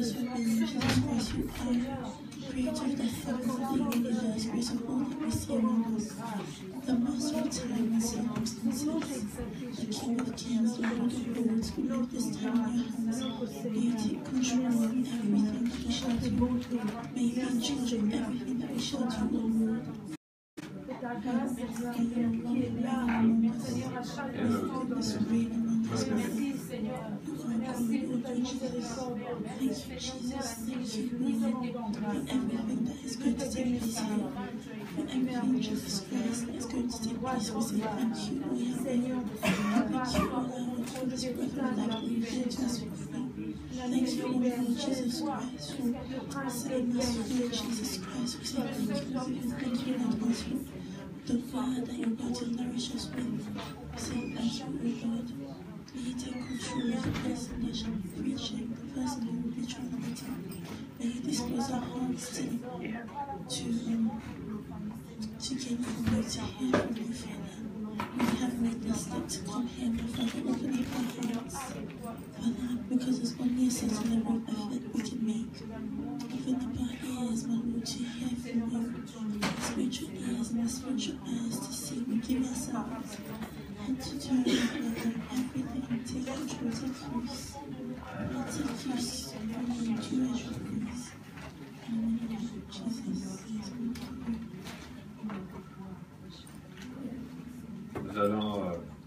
Jesus, you being Jesus Christ, you are creator of the heavens and the universe, grace of all that we see around us, the master of time and circumstances, the King of kings, the Lord of lords. We leave this time in your hands. May you take control of everything that we shall do. May you be in charge of everything that we shall do, O Lord. Everything that is going to take place here, for everything Jesus Christ that is going to take place, we say thank you, O Yahweh. Thank you, O Lord, for this breath of life that you gave to us for free. Thank you, O Lord Jesus Christ, for setting us free, Jesus Christ. We say thank you in advance for the word that you're about to nourish us with. We say thank you, O Lord. May you take control of the person that shall be preaching, the person who will be translating. May you dispose our hearts to gain from you, to hear from you, Father. We have made the step to come here, my Father, open up our hearts, Father, because it's only a certain level of effort we can make. Open up our ears, my Lord, to hear from you, spiritual ears and the spiritual eyes to see. We give ourselves and to turn everything, take control, take use. Take use and do as you please. In the name of Jesus.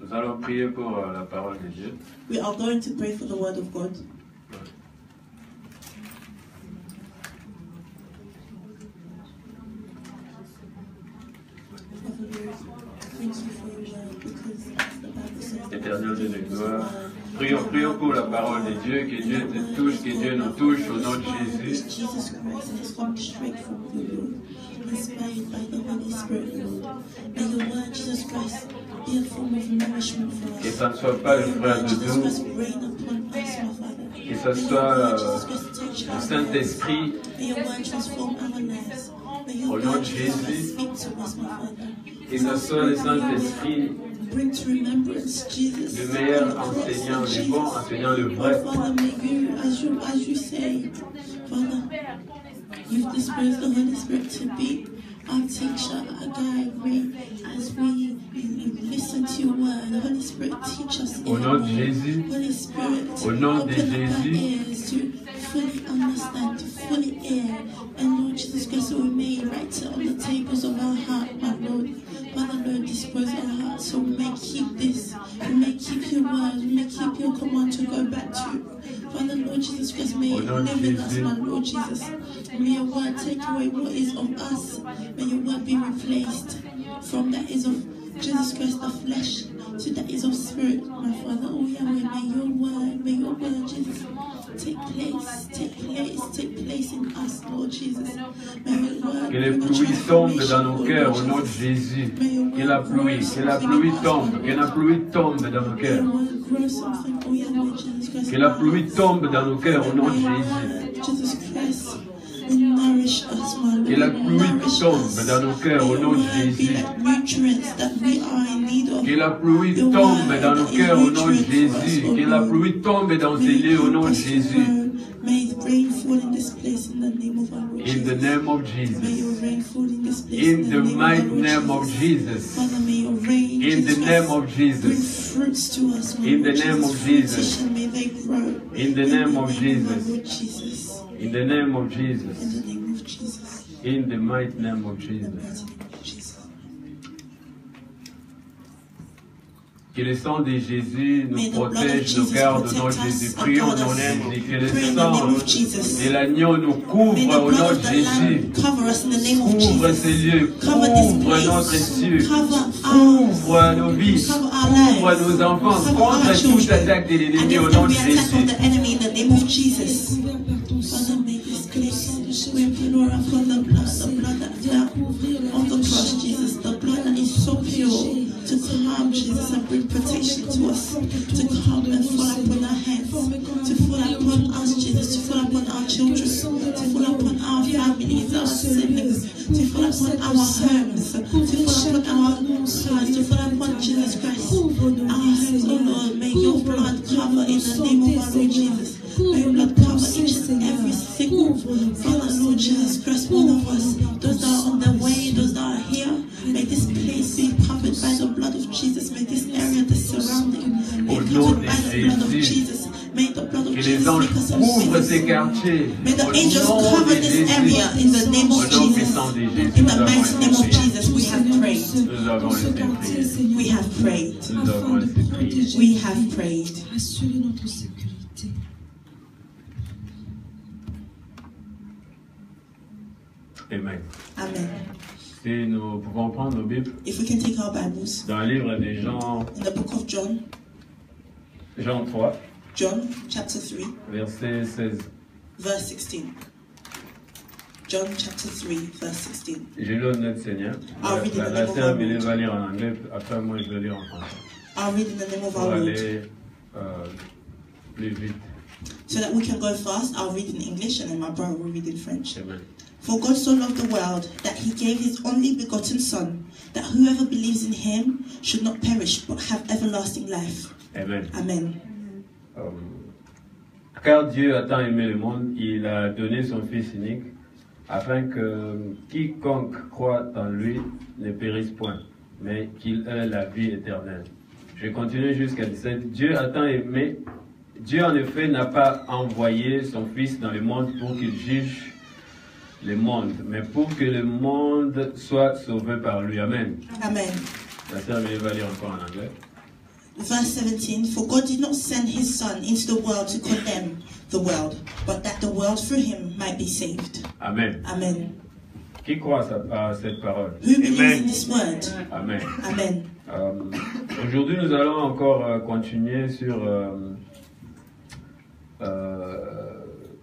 Nous allons prier pour la parole de Dieu. We are going to pray for the word of God. Éternel Dieu de gloire, prions pour la parole de Dieu, que Dieu te touche, que Dieu nous touche au nom de Jésus. Jesus Christ has come straight from you, Lord, inspired by the Holy Spirit, Lord. May your word, Jesus Christ, be a form of nourishment for us. Que ça ne soit pas le frère de nous, que ce soit le Saint-Esprit, au nom de Jésus, que ce soit le Saint-Esprit, le meilleur enseignant, le bon enseignant, le vrai. As you say, Father, you've disposed the Holy Spirit to be our teacher, our guide. As we listen to your word, the Holy Spirit teach us. Au nom de Jésus, Holy Spirit, au nom de open Jésus, our ears to fully understand, to fully hear, and Lord Jesus Christ, we may write it on the tables of our heart, my Lord. Father, Lord, dispose our hearts so we may keep this, we may keep your word, we may keep your command to go back to. Father, Lord Jesus Christ, may you live in us, my Lord Jesus. May your word take away what is of us. May your word be replaced from that is of Jesus Christ, the flesh, to that is of spirit, my Father. Oh Yahweh, may your word, Jesus, take place in us, Lord Jesus. Que les pluies tombent dans nos cœurs au nom de Jésus. Que la pluie tombe, que la pluie tombe dans nos cœurs. Que la pluie tombe dans nos cœurs au nom de Jésus. Que la pluie tombe dans nos cœurs au nom de Jésus. Que la pluie tombe dans nos cœurs au nom de Jésus. Que la pluie tombe dans ces lieux au nom de Jésus. May rain fall in this place in the name of our Lord Jesus. In the name of Jesus. May your rain fall in this place in the mighty name of Jesus. Father, may your rain, in the name of Jesus. Bring fruits to us, in the name of Jesus. May they grow. In the name of Jesus. In the name of Jesus. In the name of Jesus. In the name of Jesus. In the mighty name of Jesus. Que le sang de Jésus nous protège, nous garde au nom de Jésus. Prions au nom de Jésus. Que le sang de l'agneau nous couvre au nom de Jésus. Couvre ces lieux, couvre notre cieux, couvre nos vies, couvre nos enfants contre toute attaque de l'ennemi au nom de Jésus. We implore upon the blood that on the cross, Jesus, the blood that is so pure, to come, Jesus, and bring protection to us, to come and fall upon our heads, to fall upon us, Jesus, to fall upon our children, to fall upon our families, our siblings, to fall upon our homes, to fall upon our hearts, to fall upon Jesus Christ, our homes, oh Lord, may your blood cover in the name of our Lord Jesus. May your blood cover each and every couvre ces quartiers. May the Au angels nom cover de this Jésus. area in the name Au of nom Jesus. puissant de Jésus. In Nous the avons mighty name of prié. Jesus, we have prayed. Nous avons laissé prier. We have prayed. Nous avons laissé prier. We have prayed. Assurer notre sécurité. Amen. Amen. Si nous pouvons prendre nos Bibles If we can take our Bibles dans le livre de Jean, in the book of John, Jean 3, John chapter 3, verset 16. verse 16. John chapter 3, verse 16. J'ai lu notre Seigneur. Ah oui, La sœur Amélie va lire en anglais, après moi je vais lire en français. I'll read in the name of Pour our Lord. aller plus vite. So that we can go fast, I'll read in English and then my brother will read in French. Amen. For God so loved the world that he gave his only begotten Son, that whoever believes in him should not perish but have everlasting life. Amen. Amen. Car Dieu a tant aimé le monde, il a donné son Fils unique, afin que quiconque croit en lui ne périsse point, mais qu'il ait la vie éternelle. Je continue jusqu'à 17. Dieu a tant aimé, Dieu en effet n'a pas envoyé son Fils dans le monde pour qu'il juge le monde, mais pour que le monde soit sauvé par lui. Amen. Amen. La sœur Amélie va lire encore en anglais. Verse 17, for God did not send his Son into the world to condemn the world, but that the world through him might be saved. Amen. Amen. Qui croit à cette parole? Who believes in this word? Amen. Amen. Aujourd'hui, nous allons encore continuer sur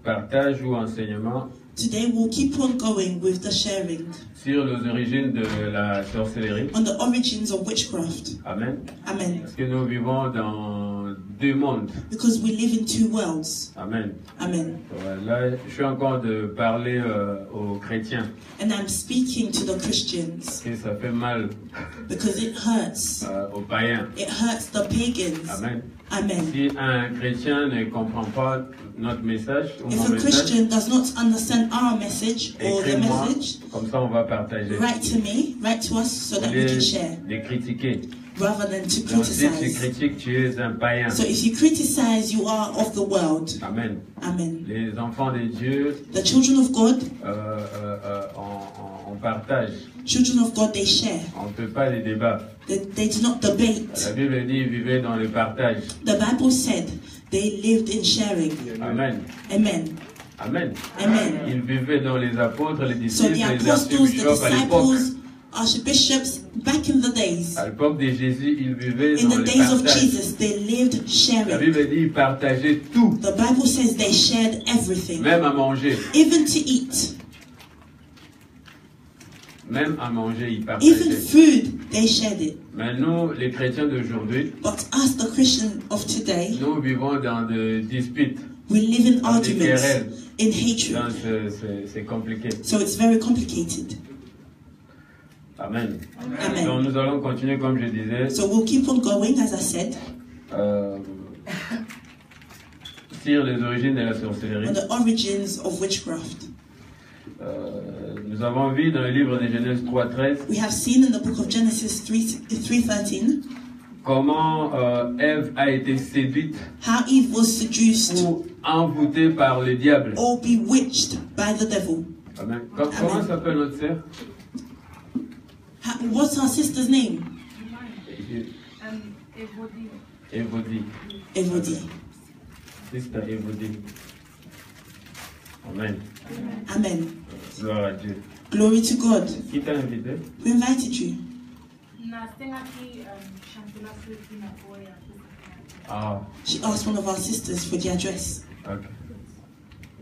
partage ou enseignement Today we'll keep on going with the sharing sur les origines de la sorcellerie. on the origins of witchcraft. Amen. Amen. Parce que nous vivons dans deux mondes. Because we live in two worlds. Amen. Amen. Là, je suis encore de parler aux chrétiens. And I'm speaking to the Christians Et ça fait mal because it hurts. aux païens. It hurts the pagans. Amen. Amen. Si un chrétien ne comprend pas notre message ou If mon a message, Christian does not understand our message or the écris-moi, message, comme ça on va partager. write to me, write to us so that we can share, Les critiquer. rather than to Donc si tu criticize. critiques, tu es un païen. So if you criticize, you are of the world. Amen. Amen. Les enfants de Dieu, The children of God, on partage. children of God, they share. On ne peut pas les débattre. They do not debate. La Bible dit vivez dans le partage. The Bible said they lived in sharing. Amen. Amen. Amen. Amen. Ils vivaient dans les apôtres, les So disciples, the les apostles, the archbishops à l'époque. disciples, archbishops, back in the days, À l'époque de Jésus, ils vivaient in dans the le days of partage. Jesus, they lived La sharing. Bible dit ils partageaient tout, The Bible says they shared everything, même à manger. even to eat, Même à manger, ils even partageaient. food, they shared it. Mais nous, les chrétiens d'aujourd'hui, But us, the Christian of today, nous vivons dans des disputes. we live in Dans des arguments, querelles. in Donc, hatred. c'est compliqué. So it's very complicated. Amen. Amen. Donc nous allons continuer comme je disais So we'll keep on going, as I said, sur les origines de la sorcellerie. on the origins of witchcraft. Nous avons vu dans le livre de Genèse 3:13 We have seen in the book of Genesis 3:13 comment Ève a été séduite how Eve was seduced ou envoûtée par le diable. or bewitched by the devil. Amen. Comment s'appelle notre sœur? What's our sister's name? Évodie. Evodie. Sister Évodie. Amen. Amen. Gloire à Dieu. Glory to God. Qui t'a invité? Who invited you? Ah, She asked one of our sisters for the address. ok.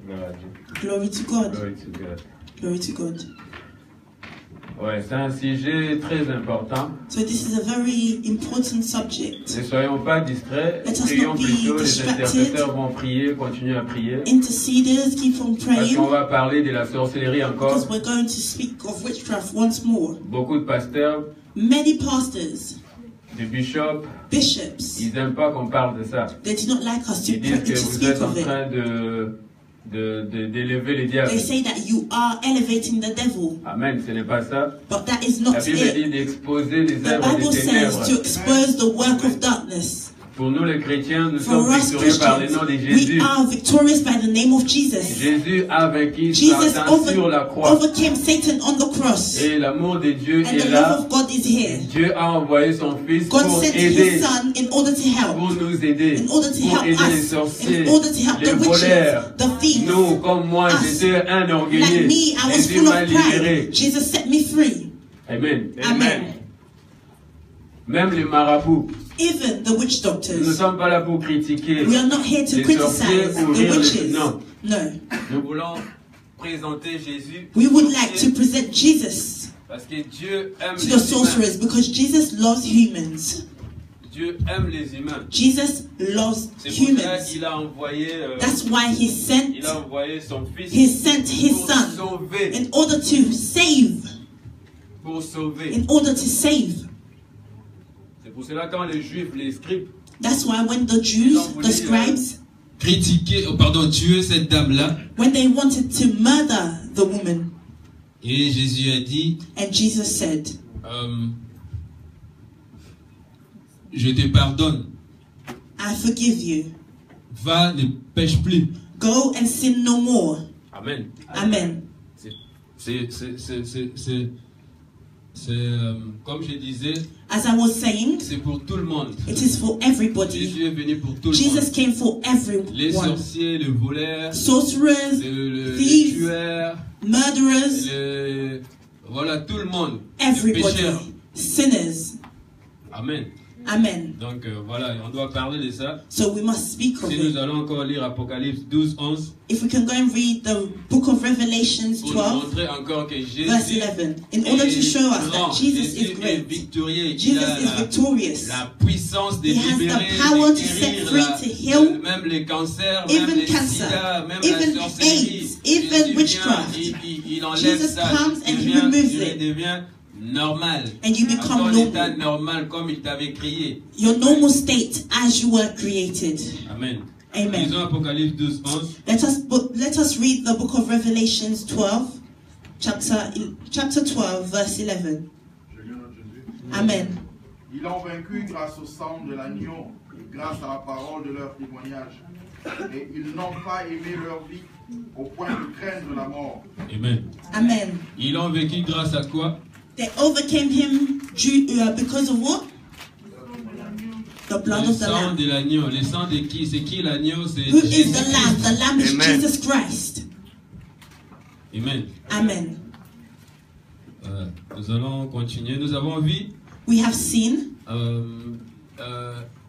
Gloire à Dieu. Glory to God. Glory to God. Glory to God. Ouais, c'est un sujet très important. So this is a very important subject. Ne soyons pas distraits, Let us prions not be plutôt, les distracted. intercesseurs vont prier, continuer à prier. Interceders, keep on Parce praying qu'on va parler de la sorcellerie encore. because we're going to speak of witchcraft once more. Beaucoup de pasteurs, Many pastors, des bishops, bishops, ils n'aiment pas qu'on parle de ça. they do not like us to, Ils disent que to vous speak êtes en of it. train d'élever les diables. They say that you are elevating the devil, Amen, ce n'est pas ça. but that is La not Bible it. dit d'exposer les The œuvres Bible des says ténèbres. to expose the work of darkness. Pour nous les chrétiens, nous For sommes us victorieux par le nom de Christians, we Jésus. are victorious by the name of Jesus. Jésus a vaincu Jesus Satan sur la croix. overcame Satan on the cross. Et l'amour de Dieu And est the là. love of God is here. Dieu a envoyé son Fils God pour sent aider, His Son in order to help. pour nous aider, In order to pour help aider les us. sorciers, In order to help les the voleurs. witches, the thieves. Nous, comme moi, Us. j'étais un orgueilleux. Like me, I was Jésus full m'a of libéré. pride. Jesus set me free. Amen. Amen. Même les marabouts. Even the witch Nous ne doctors. sommes pas là pour critiquer We are not here to les criticize sorciers ou the rire witches. non. No. Nous voulons présenter Jésus We would like to present Jesus parce que Dieu aime to les the humains. sorcerers because Jesus loves humans. Dieu aime les humains. Jesus loves C'est pour ça humans. qu'il a envoyé, That's why he il a envoyé son Fils sent his pour son sauver, in order to save. pour sauver. In order to save. C'est pour cela quand les Juifs, les scribes, That's why when the Jews, the scribes, critiquer, tuer cette dame-là. when they wanted to murder the woman, Et Jésus a dit, and Jesus said, je te pardonne. I forgive you. Va, ne pêche plus. Go and sin no more. Amen. Amen. Comme je disais, As I was saying, c'est pour tout le monde. it is for everybody. Jésus est venu pour tout le Jesus monde. came for Les everyone. sorciers, les voleurs, Sorcerers, les thieves, tueurs, murderers, voilà tout le monde. Les everybody, pécheurs. sinners. Amen. Amen. Donc voilà, on doit parler de ça. So we must speak of Si nous it. allons encore lire Apocalypse 12, 11, If we can go and read the book of Revelations pour nous 12, montrer encore que Jésus verse 11, in order to show us grand, that Jesus Jésus is est great. victorieux, il Jesus a is victorious. la puissance de He has the libérer, power de to set guérir, free, to heal, même les cancers, même even les cancer, sida, même even la sorcellerie. AIDS, even Jésus witchcraft. vient, il enlève Jesus ça, comes and he il removes it. devient normal. And you become Dans l'état normal. normal comme il t'avait créé. Your normal state as you were created. Amen. Amen. Lisons Apocalypse 12, 11. Let us read the book of Revelations 12, chapter 12, verse 11. Amen. Ils l'ont vaincu grâce au sang de l'agneau et grâce à la parole de leur témoignage. Et ils n'ont pas aimé leur vie au point de craindre la mort. Amen. Amen. Ils l'ont vécu grâce à quoi? They overcame him because of what? The blood Le of the sang Lamb. de l'agneau. Le sang de qui? C'est qui l'agneau? C'est Who is Jésus. the Lamb? The Lamb is Amen. Jesus Christ. Amen. Amen. Nous allons continuer. Nous avons vu We have seen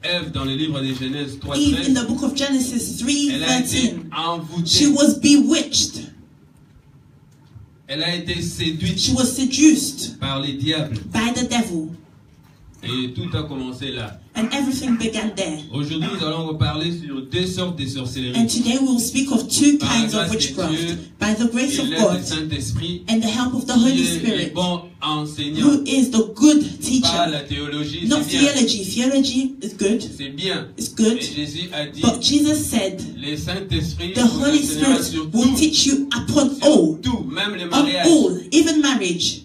Ève dans le livre de Genèse Eve in 3:13. the book of Genesis Elle a été 3:13. She envoûtée. was bewitched. Elle a été séduite She was seduced par les diables. by the devil. Et tout a commencé là. And everything began there. Aujourd'hui, nous allons reparler sur deux sortes de sorcellerie. And today we will speak of two Par la kinds of grâce de witchcraft. Dieu By the grace Et of l'aide God du Saint-Esprit, and the help of the qui Holy est le Spirit, bon enseignant. who is the good Pas teacher. la théologie, Not c'est bien. theology. Theology is good. C'est bien. It's good. Et Jésus a dit, But Jesus said, le Saint-Esprit the vous Holy enseignera Spirit sur will tout, teach you upon sur all. tout, même les On mariages. all, even marriage.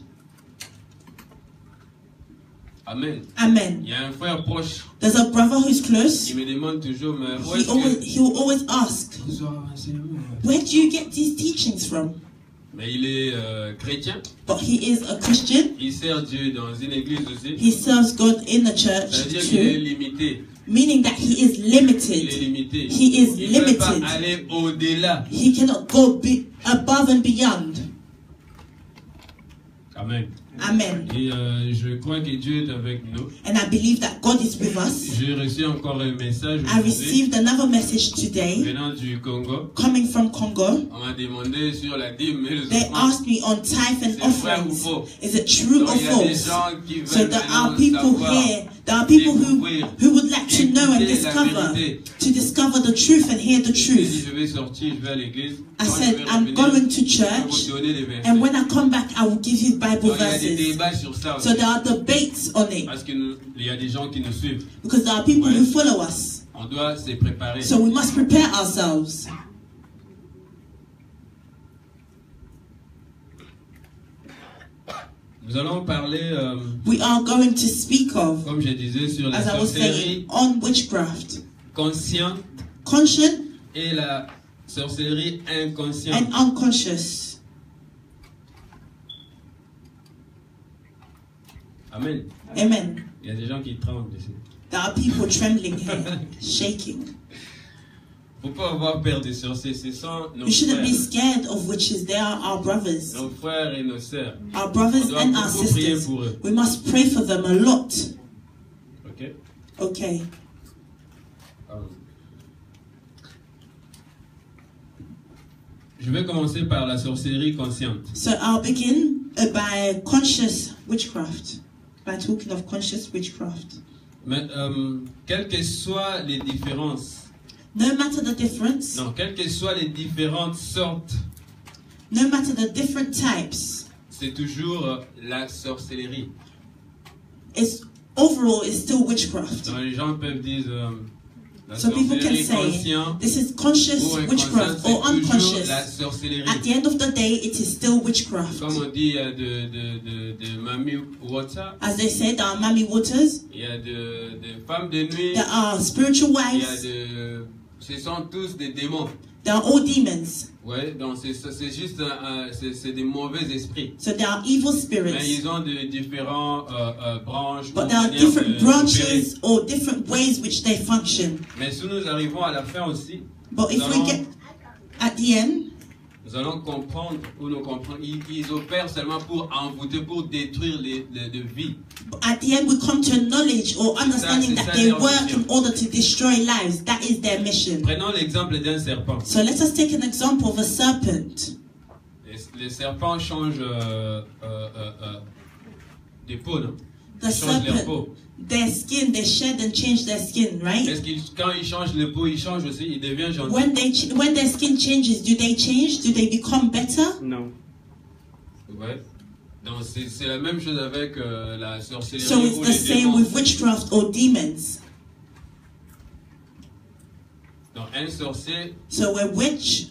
Amen. Amen. Il y a un frère proche There's a brother who's close. qui me demande toujours, mais où He est-ce will always ask, que vous avez enseignement? where do you get these teachings from? Mais il est chrétien. But he is a Christian. Il sert Dieu dans une église aussi. He serves God in the Ça church veut dire qu'il est too, limité. meaning that he is Il est limited. limité. He is Il ne peut pas limited. aller au-delà. He cannot go above and beyond. Amen. Amen. Et je crois que Dieu est avec nous. And I believe that God is with us. J'ai reçu encore un message I aujourd'hui received another message today venant du Congo. coming from Congo. On m'a demandé sur la dîme et les They offrandes. asked me on tithe and C'est vrai ou offerings. faux? Is it true Donc or il y a des false? gens qui So veulent there are maintenant people savoir, here, there are people découvrir, who would like to know and écouter la discover, vérité. to discover the truth and hear the J'ai dit, truth. je vais sortir, je vais à l'église. I Quand said, je vais I'm revenir, going to je vais church, vous donner des versets. and when I come back, I will give you Bible Donc, il y a des verses. débats sur ça So aussi. there are debates on it, Parce qu'il y a des gens qui nous suivent. because there are people who follow us. On doit se préparer. So we must prepare ourselves. Nous allons parler, we are going to speak of, comme je disais, sur la as I was sorcellerie saying, on witchcraft, consciente conscious et la sorcellerie inconsciente. and unconscious. Amen. Amen. Il y a des gens qui tremblent ici. There are people trembling here, shaking. Faut pas avoir peur des sorciers, ce sont nos You shouldn't be frères, scared of witches. They are our brothers, nos frères et nos sœurs. our On brothers doit and our beaucoup prier sisters. pour eux. We must pray for them a lot. Ok? Okay. Je vais commencer par la sorcellerie consciente. So I'll begin by conscious witchcraft, by talking of conscious witchcraft. Mais quelles que soient les différences, No matter the difference, non, quelles que soient les différentes sortes, no matter the different types, c'est toujours la sorcellerie. it's overall it's still witchcraft. Donc, les gens peuvent dire la So people can sorcellerie say consciente this is conscious ou inconsciente, witchcraft c'est or toujours unconscious. la sorcellerie. At the end of the day, it is still witchcraft. Comme on dit, il y a de Mami Water, As they say, there are Mami Waters, il y a de femmes de nuit, there are spiritual il y a wives, ce sont tous des démons. there are all demons. Ouais, donc c'est juste c'est des mauvais esprits. So there are evil Mais spirits. ils ont de différents branches. But ou there are manières different de branches or different ways which they function. mais si nous arrivons à la fin aussi, But if we get at the end, nous allons comprendre ou nous comprendre. Ils opèrent seulement pour envoûter, pour détruire les vies. at the end we come to a knowledge or understanding c'est that ça they leur work mission. in order to destroy lives. That is their mission. Prenons l'exemple d'un serpent. So let us take an example of a serpent. Les serpents changent des peaux, non? The Ils changent leur serpent, peau. their skin, they shed and change their skin, right? Est-ce qu'ils, quand ils changent les peaux, ils changent aussi, ils deviennent gentils? When their skin changes, do they change? Do they become better? Non. Ouais. Donc c'est la même chose avec la sorcellerie So it's ou the les same démons. with witchcraft or demons. Donc un sorcier, So a witch,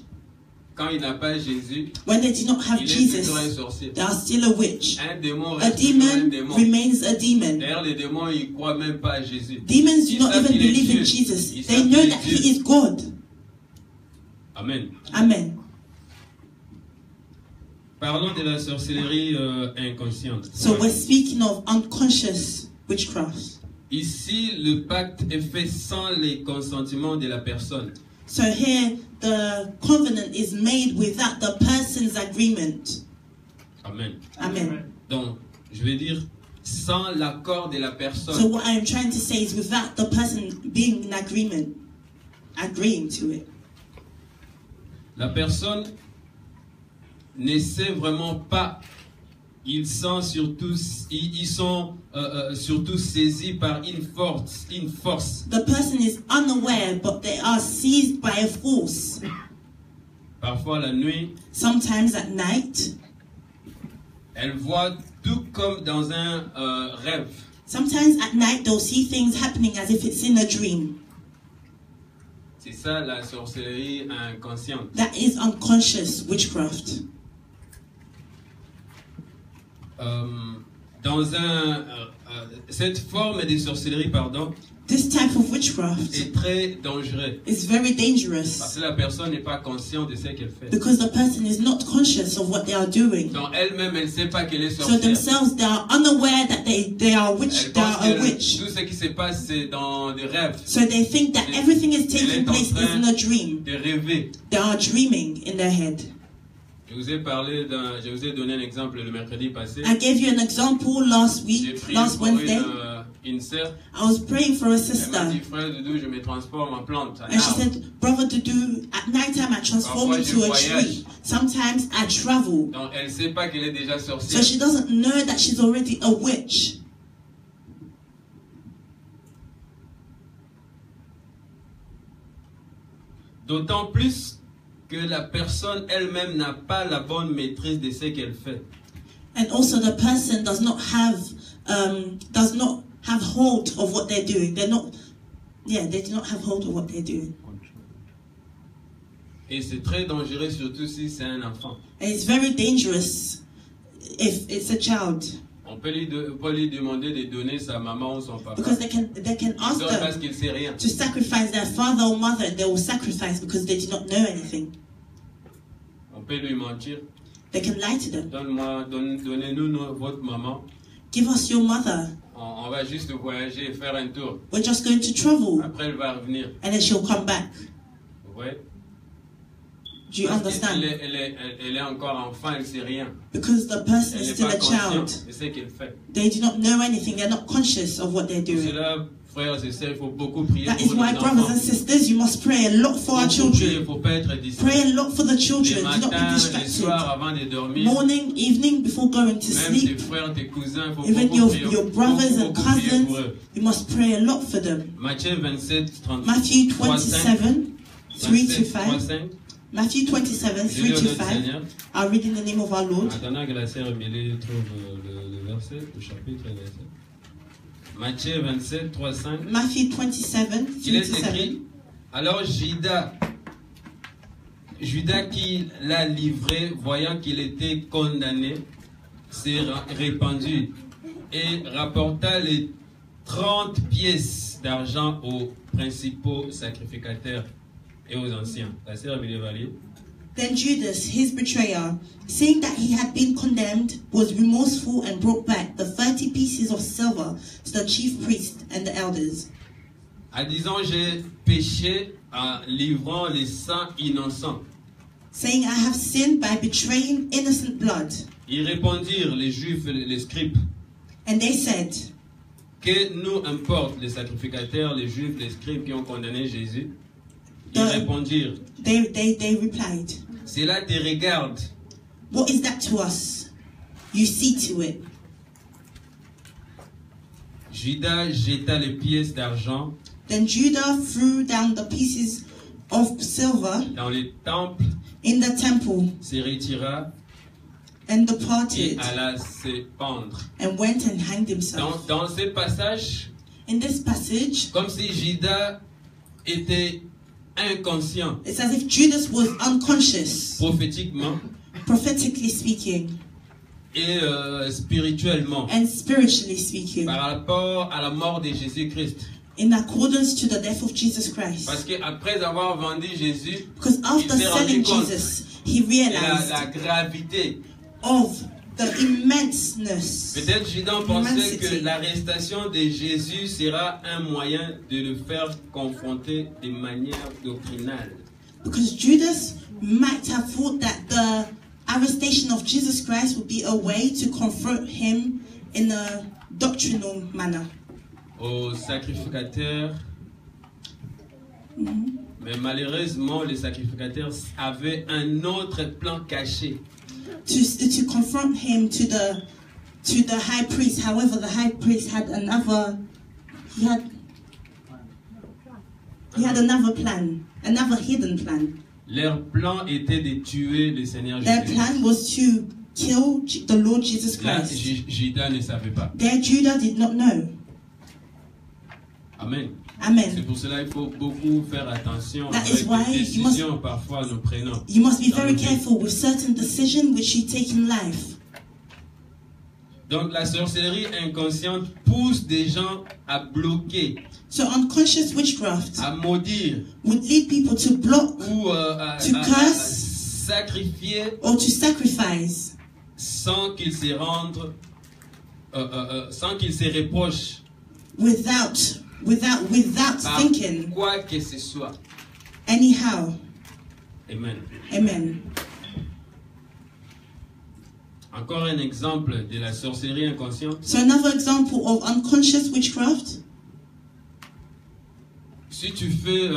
quand il n'a pas Jésus, when they do not have il est toujours un Jesus, sorcier. they are still a witch. Un démon A reste toujours un demon démon. remains a demon. D'ailleurs, les démons, ils croient même pas à Jésus. Demons do Ils not savent even qu'il est believe in Dieu. Jesus. Ils They savent know qu'il est that Dieu. He is God. Amen. Amen. Parlons de la sorcellerie inconsciente. So we're speaking of unconscious witchcraft. Ici, le pacte est fait sans les consentiments de la personne. So here, the covenant is made without the person's agreement. Amen. Amen. Donc, je vais dire sans l'accord de la So personne. what I'm trying to say is without the person being in agreement, agreeing to it. La personne ne sait vraiment pas. Ils sont surtout saisis par une force. The person is unaware, but they are seized by a force. Parfois la nuit, Sometimes at night, elle voit tout comme dans un rêve. sometimes at night they'll see things happening as if it's in a dream. C'est ça la sorcellerie inconsciente. That is unconscious witchcraft. Cette forme de sorcellerie, pardon, This type of witchcraft est très dangereux. is very Parce dangerous que la personne n'est pas consciente de ce qu'elle fait. because the person is not conscious of what they are doing. Donc elle-même, elle ne sait pas qu'elle est So sorcière. themselves, they are unaware that they are witch. Elle They pense are a que witch. tout ce qui se passe, c'est dans des rêves, So they think that everything is taking place is in a dream. de rêver. They are dreaming in their head. Je vous ai donné un exemple le mercredi passé. I gave you an example last J'ai week, prié last pour Wednesday. une sœur. I was praying for a Elle sister, m'a dit, frère Doudou, je me transforme en plante. en and she arbre. said, "Brother Dudu, at nighttime I transform Parfois, je into a voyage. tree. Sometimes I travel." Donc elle ne sait pas qu'elle est déjà So sorcière. she doesn't know that she's already a witch. D'autant plus que la personne elle-même n'a pas la bonne maîtrise de ce qu'elle fait. And also the person does not have hold of what they're doing. They do not have hold of what they're doing. Et c'est très dangereux, surtout si c'est un enfant. And it's very dangerous if it's a child. On peut lui demander de donner sa maman ou son papa. Because they can ask Parce them qu'il sait rien. to sacrifice their father or mother, and they will sacrifice because they do not know anything. On peut lui mentir. They can lie to them. Donnez-nous votre maman. Give us your mother. On va juste voyager et faire un tour. We're just going to travel, Après, elle va revenir. and then she'll come back. Vous voyez? Do you understand? Elle est encore enfant, elle ne sait rien. Because the person Elle is n'est still pas a child. consciente de ce qu'elle fait. They do not know anything. They're not conscious of what they're Pour doing. cela, frères et sœurs, il faut beaucoup prier That is pour why, nos brothers enfants. and sisters, you must pray a lot for our Beaucoup prier, il children. ne faut pas être Pray distrait. a lot for the Les children. Do not be matins, les soirs distracted. avant de dormir. Morning, evening, before going to Même tes sleep. frères, tes cousins, il faut Even beaucoup prier. your brothers and Beaucoup prier cousins, pour eux. you must pray a lot for them. Matthieu 27, 30, Matthew 3, 5. 27, 3 to 3, 5. 5. Matthew 27, 3 Dieu to notre 5. Seigneur. I'll read in the name of our Lord. Attendant que la sœur Amélie trouve le verset, le chapitre et le verset. Matthieu 27, 3, 5. Matthew 27, Il 3 est to 7. écrit, alors Judas qui l'a livré, voyant qu'il était condamné, s'est répandu et rapporta les 30 pièces d'argent aux principaux sacrificateurs et aux anciens. La sœur Amélie va lire. Then Judas, his betrayer, seeing that he had been condemned, was remorseful and brought back the 30 pieces of silver to the chief priest and the elders. En disant, j'ai péché en livrant les saints innocents. Saying, I have sinned by betraying innocent blood. Ils répondirent, les Juifs et les scribes, And they said, que nous importe les sacrificateurs, les Juifs, les scribes qui ont condamné Jésus. Ils répondirent, they replied, cela te regarde. what is that to us? You see to it. Judas jeta les pièces d'argent Then Judah threw down the pieces of silver dans les temples, in the temple se retira and et departed alla se pendre. and went and hanged himself. Dans ce passage, In this passage, comme si Judas était inconscient, it's as if Judas was unconscious, prophétiquement prophetically speaking et spirituellement, and spiritually speaking, par rapport à la mort de Jésus-Christ. in accordance to the death of Jesus Christ. Parce qu'après avoir vendu Jésus, Because after il s'est rendu selling compte Jesus, he de realized la gravité. of the immenseness. Peut-être Judas pensait Immensity. que l'arrestation de Jésus sera un moyen de le faire confronter de manière doctrinale. Because Judas might have thought that the arrestation of Jesus Christ would be a way to confront him in a doctrinal manner. Aux sacrificateurs, mais malheureusement, les sacrificateurs avaient un autre plan caché. To confront him to the high priest. However, the high priest had another plan, another hidden plan. Leur plan était de tuer le Seigneur Their Jésus. plan was to kill the Lord Jesus Là, Christ. Judas ne savait pas. There Judah did not know. Amen. C'est Amen. pour cela qu'il faut beaucoup faire attention That avec is why les you must- décisions parfois nous prenons. You must be dans very nos vies. careful with certain decisions which you take in life. Donc la sorcellerie inconsciente pousse des gens à bloquer, So unconscious witchcraft à maudire would lead people to block ou à To curse. sacrifier or to sacrifice sans qu'ils se rendent, sans qu'ils se reprochent without par thinking quoi que ce soit. anyhow. Amen. Amen. Encore un exemple de la sorcellerie inconsciente. So another example of unconscious witchcraft. Si tu fais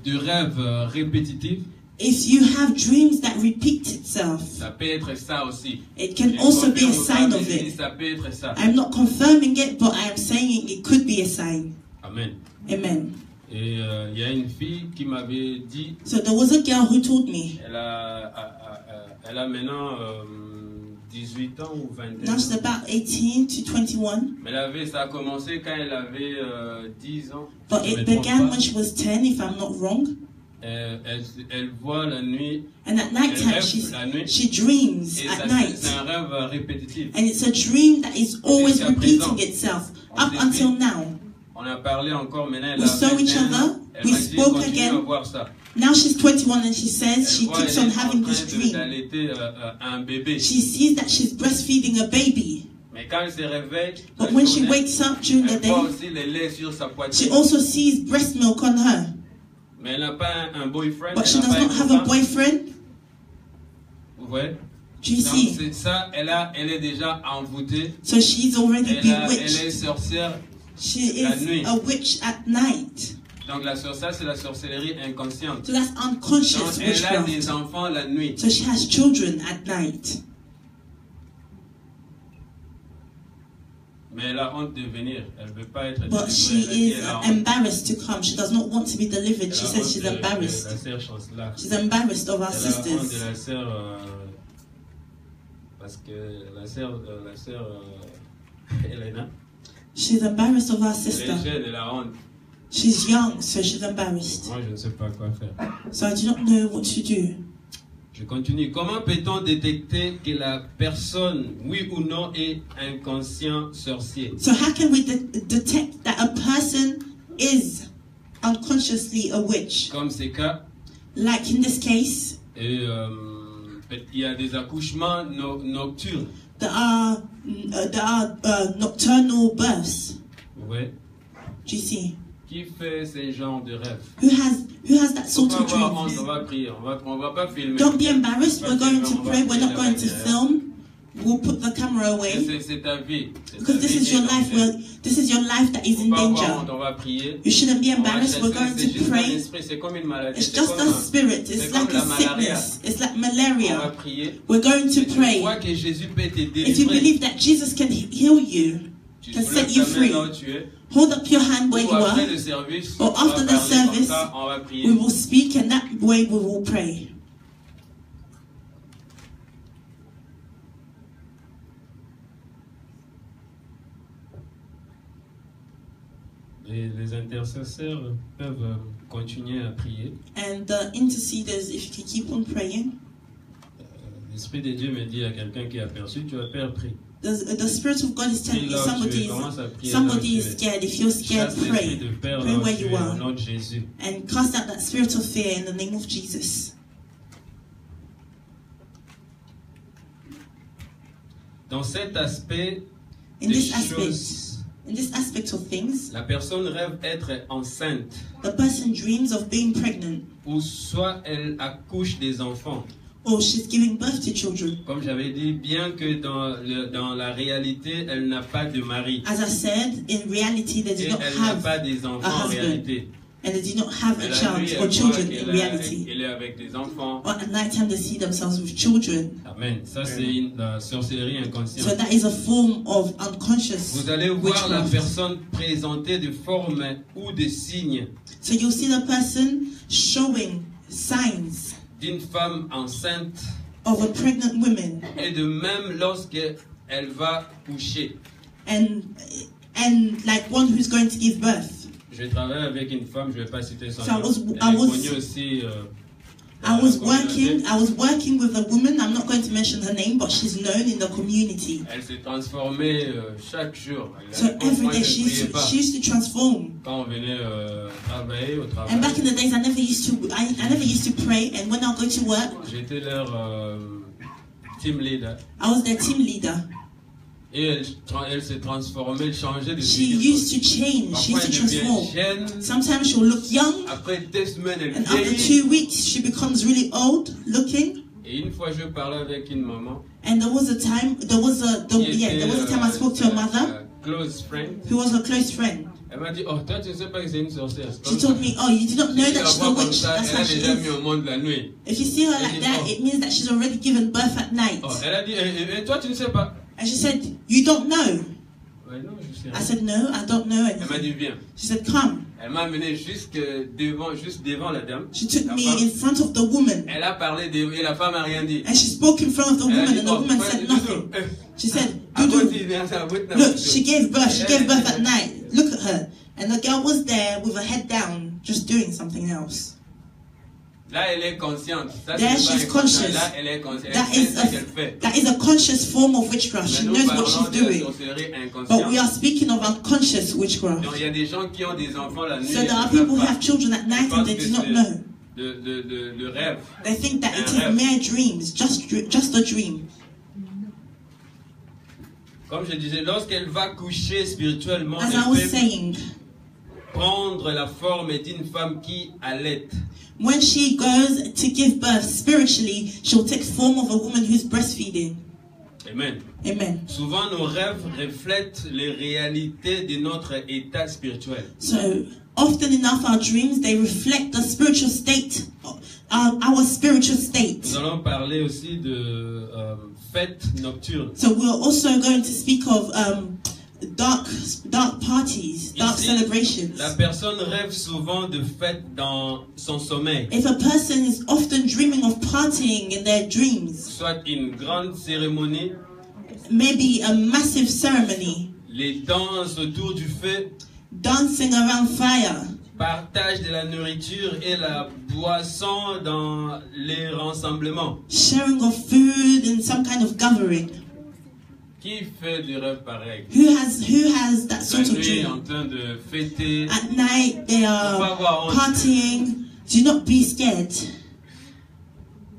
des rêves répétitifs, If you have dreams that repeat itself, ça peut être ça aussi. it can also be a sign of it. Ça peut être ça. I'm not confirming it, but I am saying it could be a sign. Amen. Amen. Et il y a une fille qui m'avait dit, So there was a girl who told me, elle a maintenant 18 ans ou 21 now she's ans. about 18 to 21, Mais ça a commencé quand elle avait 10 ans. but Je me it trompe began pas. when she was 10, if I'm not wrong. elle voit la nuit. And at night Elle time, rêve la nuit. she dreams Et at night. c'est un rêve répétitif. And it's a dream that is always Jusqu'à repeating présent. itself On up s'est until dit. now. On a parlé encore, maintenant elle We a saw each 21 ans. other. Elle We m'a dit, spoke continue à again. voir ça. Now she's 21 and she says Elle she voit, keeps elle on est en having train this dream. d'allaiter un bébé. She sees that she's breastfeeding a baby. Mais quand elle se réveille, la But when she journée, wakes up during the elle voit day, aussi les laits sur sa she poitrine. also sees breast milk on her. Mais elle n'a pas un boyfriend. But she Elle n'a does pas not un have a copain. boyfriend. Vous voyez? Do you Donc see? c'est ça, elle est déjà envoûtée. So she's already Elle est bewitched. sorcière. She la is nuit. a witch at night. Donc la sorcière, c'est la sorcellerie inconsciente. So that's Donc unconscious elle a witchcraft. des enfants la nuit. So she has children at night. Mais elle a honte de venir. Elle ne veut pas être But she délivrée. Elle a dit, is elle a honte. embarrassed to come. She does not want to be delivered. Elle She a says honte she's de la embarrassed. sœur Chancela. She's embarrassed of our Elle a honte de sisters. la sœur, parce que la sœur Elena, She's embarrassed of our elle sister. est jeune, elle a honte. She's young, so she's embarrassed. Moi, je ne sais pas quoi faire. So I do not know what to do. Je continue. Comment peut-on détecter que la personne, oui ou non, est inconscient sorcier? So how can we detect that a person is unconsciously a witch? Comme c'est le cas, Like in this case, et, il y a des accouchements nocturnes. there are nocturnal births. Vous voyez? Do you see? Qui fait ce genre de rêve? Who has that On sort va of avoir honte, dreams? on va prier, on va pas filmer. Don't be embarrassed. We're going to On va pray. We're prier not going to là-bas. film. We'll put the camera away C'est ta vie. C'est ta because this vie is your qui est en life. danger. This is your life that is Faut in pas avoir danger. honte, on va prier. You shouldn't be On va embarrassed. We're chasser, going c'est to juste un pray. esprit, c'est comme une maladie. It's C'est just comme a spirit. c'est It's comme like la a malaria. sickness. It's like On va malaria. prier. We're going Si to tu pray. crois que Jésus peut te If you délivrer, believe that Jesus can heal you, tu can soulèves set you ta main free, là où tu es. hold up your hand where Ou you après are. le service, Or on va after the parler comme service, ça, on va prier. We will speak, and that way we will pray. Et les intercesseurs peuvent continuer à prier. And the interceders, if you can keep on praying, L'Esprit de Dieu me dit à quelqu'un qui a perçu, tu as peur, prie. the Spirit of God is telling Prie you là où tu es, somebody commence à is, prier là où somebody tu is es. scared. If you're scared, Chasse l'esprit pray. de peur Pray là où where tu you es, au are. nom de Jésus. And cast out that spirit of fear in the name of Jesus. Dans cet aspect In des this aspect, choses, in this aspect of things, la personne rêve être enceinte, the person dreams of being pregnant, ou soit elle accouche des enfants. or she's giving birth to children. Comme j'avais dit, bien que dans la réalité, elle n'a pas de mari. As I said, in reality, they Et do not elle n'a have, pas des enfants en husband. réalité. and they do not have Mais a la child nuit, or elle voit children in qu'elle reality. est avec des enfants. Or at night time, they see themselves with children. Amen. Ça, c'est la sorcellerie So inconsciente. that is a form of unconscious Vous allez voir la witchcraft. personne présenter des formes ou des signes So you'll see the person showing signs d'une femme enceinte of a pregnant woman, et de même lorsqu'elle va coucher. and like one who's going to give birth. Je travaille avec une femme, je ne vais pas citer son So I nom. was- Elle I est was- connue aussi. I was dans la communauté. working with a woman. I'm not going to mention her name, but she's known in the community. Elle s'est transformée chaque jour. So every Moi, day je priais pas. she used to transform. Quand on venait travailler au travail, And back in the days, I never used to pray. And when I go to work, j'étais leur team leader. I was their team leader. Et elle s'est transformée, elle changeait de She figure. used to change. She Parfois, used to elle devient transform. jeune. Sometimes she'll look young, Après 2 semaines, elle and after vieillit. 2 weeks, she becomes really old looking. Et une fois, je parlais avec une maman. And there was a time I spoke to a mother Close friend. who was her close friend. Elle m'a dit, oh, toi, tu ne sais pas que c'est une sorcière. She told me, "Oh, you did not know Si tu that la she's a vois comme witch. ça, That's elle how a she déjà mis is." au monde la nuit. If you see her like that, it means that she's already given birth at night." Oh, elle a dit, et toi, tu ne sais pas. And she said, "You don't know." Ouais, non, je sais I rien. said, "No, I don't know Elle m'a anything." dit, viens. She said, "Come." Elle m'a amené juste devant la dame. She took La me femme. in front of the woman, Elle a parlé et la femme n'a rien dit. and she spoke in front of the Elle a woman, dit, and the oh, woman ouais, said Doudou, nothing. She said, à "Dudu, côté, viens, ça va être look, she gave birth. She Elle gave a birth dit, at night. Look at her." And the girl was there with her head down, just doing something else. Là, elle est consciente. Ça, There c'est she's pas conscious. Là, elle est consciente. That Elle is sait ce qu'elle fait. that is a conscious form of witchcraft. Mais She nous knows what parlons she's de doing. sorcellerie But inconsciente. we are speaking of unconscious witchcraft. Donc, il y a des gens qui ont des enfants la nuit. So et there are ils ne people who savent have pas. children at night and they do not know. Le rêve. They think that it is rêve. mere dreams, just a dream. Comme je disais, lorsqu'elle va coucher spirituellement, As I was elle peut saying, prendre la forme d'une femme qui allait. when she goes to give birth spiritually, she'll take form of a woman who's breastfeeding. Amen. Amen. Souvent, nos rêves reflètent les réalités de notre état spirituel. So often enough, our dreams, they reflect the spiritual state, our spiritual state. Nous allons parler aussi de fêtes nocturnes. So we're also going to speak of dark parties, dark Ici, celebrations. la personne rêve souvent de fêtes dans son sommeil. If a person is often dreaming of partying in their dreams, Soit une grande cérémonie, maybe a massive ceremony, les danses autour du feu, dancing around fire, partage de la nourriture et la boisson dans les rassemblements. sharing of food in some kind of gathering. Qui fait des rêves pareils? Who has that La sort of nuit en dream? train de fêter. At night they Faut pas avoir are honte. partying. Do not be scared.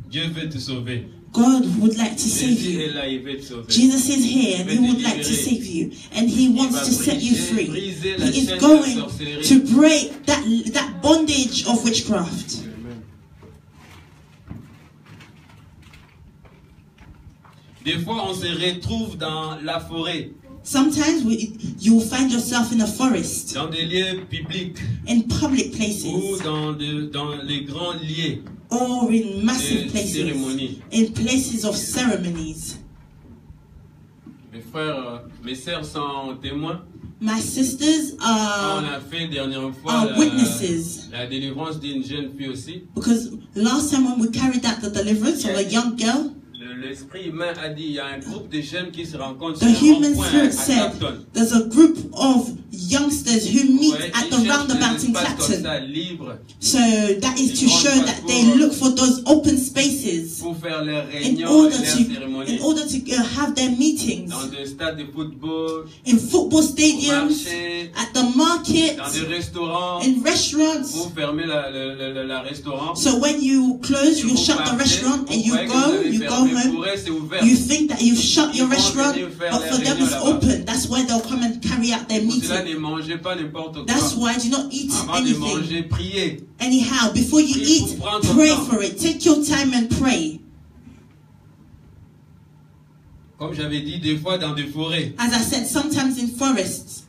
Dieu veut te sauver. God would like to save Jésus est you. là, il veut te sauver. Jesus is here and he would like to save you, and he wants to set you free. briser la He is chaîne de la going sorcellerie. to break that bondage of witchcraft. Des fois, on se retrouve dans la forêt, Sometimes you will find yourself in a forest, dans des lieux publics in public ou places, dans les grands lieux or in massive de places, cérémonie. in places of ceremonies. Mes frères, mes sœurs sont témoins. My sisters On are, a fait dernière fois are witnesses, la délivrance d'une jeune fille aussi. because last time when we carried out the deliverance of a young girl, L'esprit humain a dit il y a un groupe de jeunes qui se rencontrent the sur un human rond-point spirit à said Clapton. there's a group of youngsters who meet Ouais, at ils the cherchent roundabout des in espaces comme Clapton. ça, libres, So that is to show that they look for those open spaces pour faire leurs in réunions et order leurs cérémonies. to have their meetings Dans des stades de football, in football au stadiums, marché, at the market, dans des restaurants, in restaurants. pour fermer la restaurant. So when you close, you Vous shut the partez, restaurant and vous you croyez que vous go avez fermé. home. Pour eux, c'est ouvert. You think that you've shut your Ils vont restaurant, venir faire but les for them réunions it's là-bas. open. That's why they'll come and carry out their Pour cela, meeting. ne mangez pas n'importe quoi. That's why do not eat Avant de anything. manger, priez. Anyhow, before you Priez eat, pour prendre pray ton temps. for it. Take your time and pray. Comme j'avais dit, des fois dans des forêts. As I said, sometimes in forests.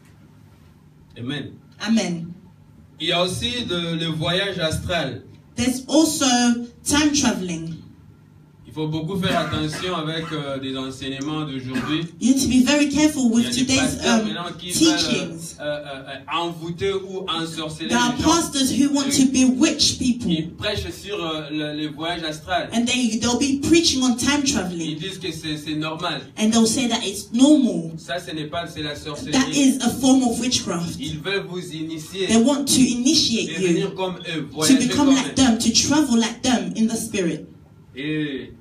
Amen. Amen. Il y a aussi le voyage astral. There's also time traveling. Il faut beaucoup faire attention avec des enseignements d'aujourd'hui. You need to be very careful Il y a with des today's pasteurs maintenant qui teachings. veulent envoûter ou ensorceler There are les gens. pastors who want to bewitch people, Ils prêchent sur le voyage astral. and they'll be preaching on time Ils traveling, disent que c'est normal. and they'll say that it's normal. Ça, ce n'est pas, c'est la That sorcellerie. is a form of witchcraft. Ils veulent vous initier, They want to initiate you devenir comme eux, to voyager become comme like eux. them, to travel like them in the spirit. Et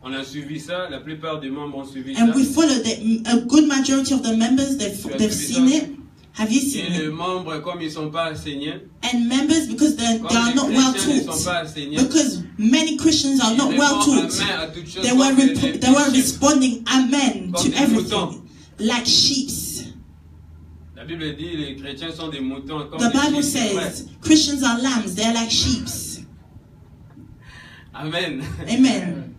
on a suivi ça, la plupart des membres ont suivi ça. And we followed it. A good majority of the members, they've seen it. Have you seen Et les it? membres, comme ils ne sont pas enseignés, And members, because they comme are les not well chrétiens ne sont taught, pas enseignés, because many Christians are ils not well répondent taught, amen à toutes choses they comme were des chiffres. responding amen Comme to des everything, moutons. like sheeps. La Bible dit les chrétiens sont des moutons. Comme The des Bible chiffres, c'est vrai. says Christians are lambs, they're like sheeps. Amen. Amen.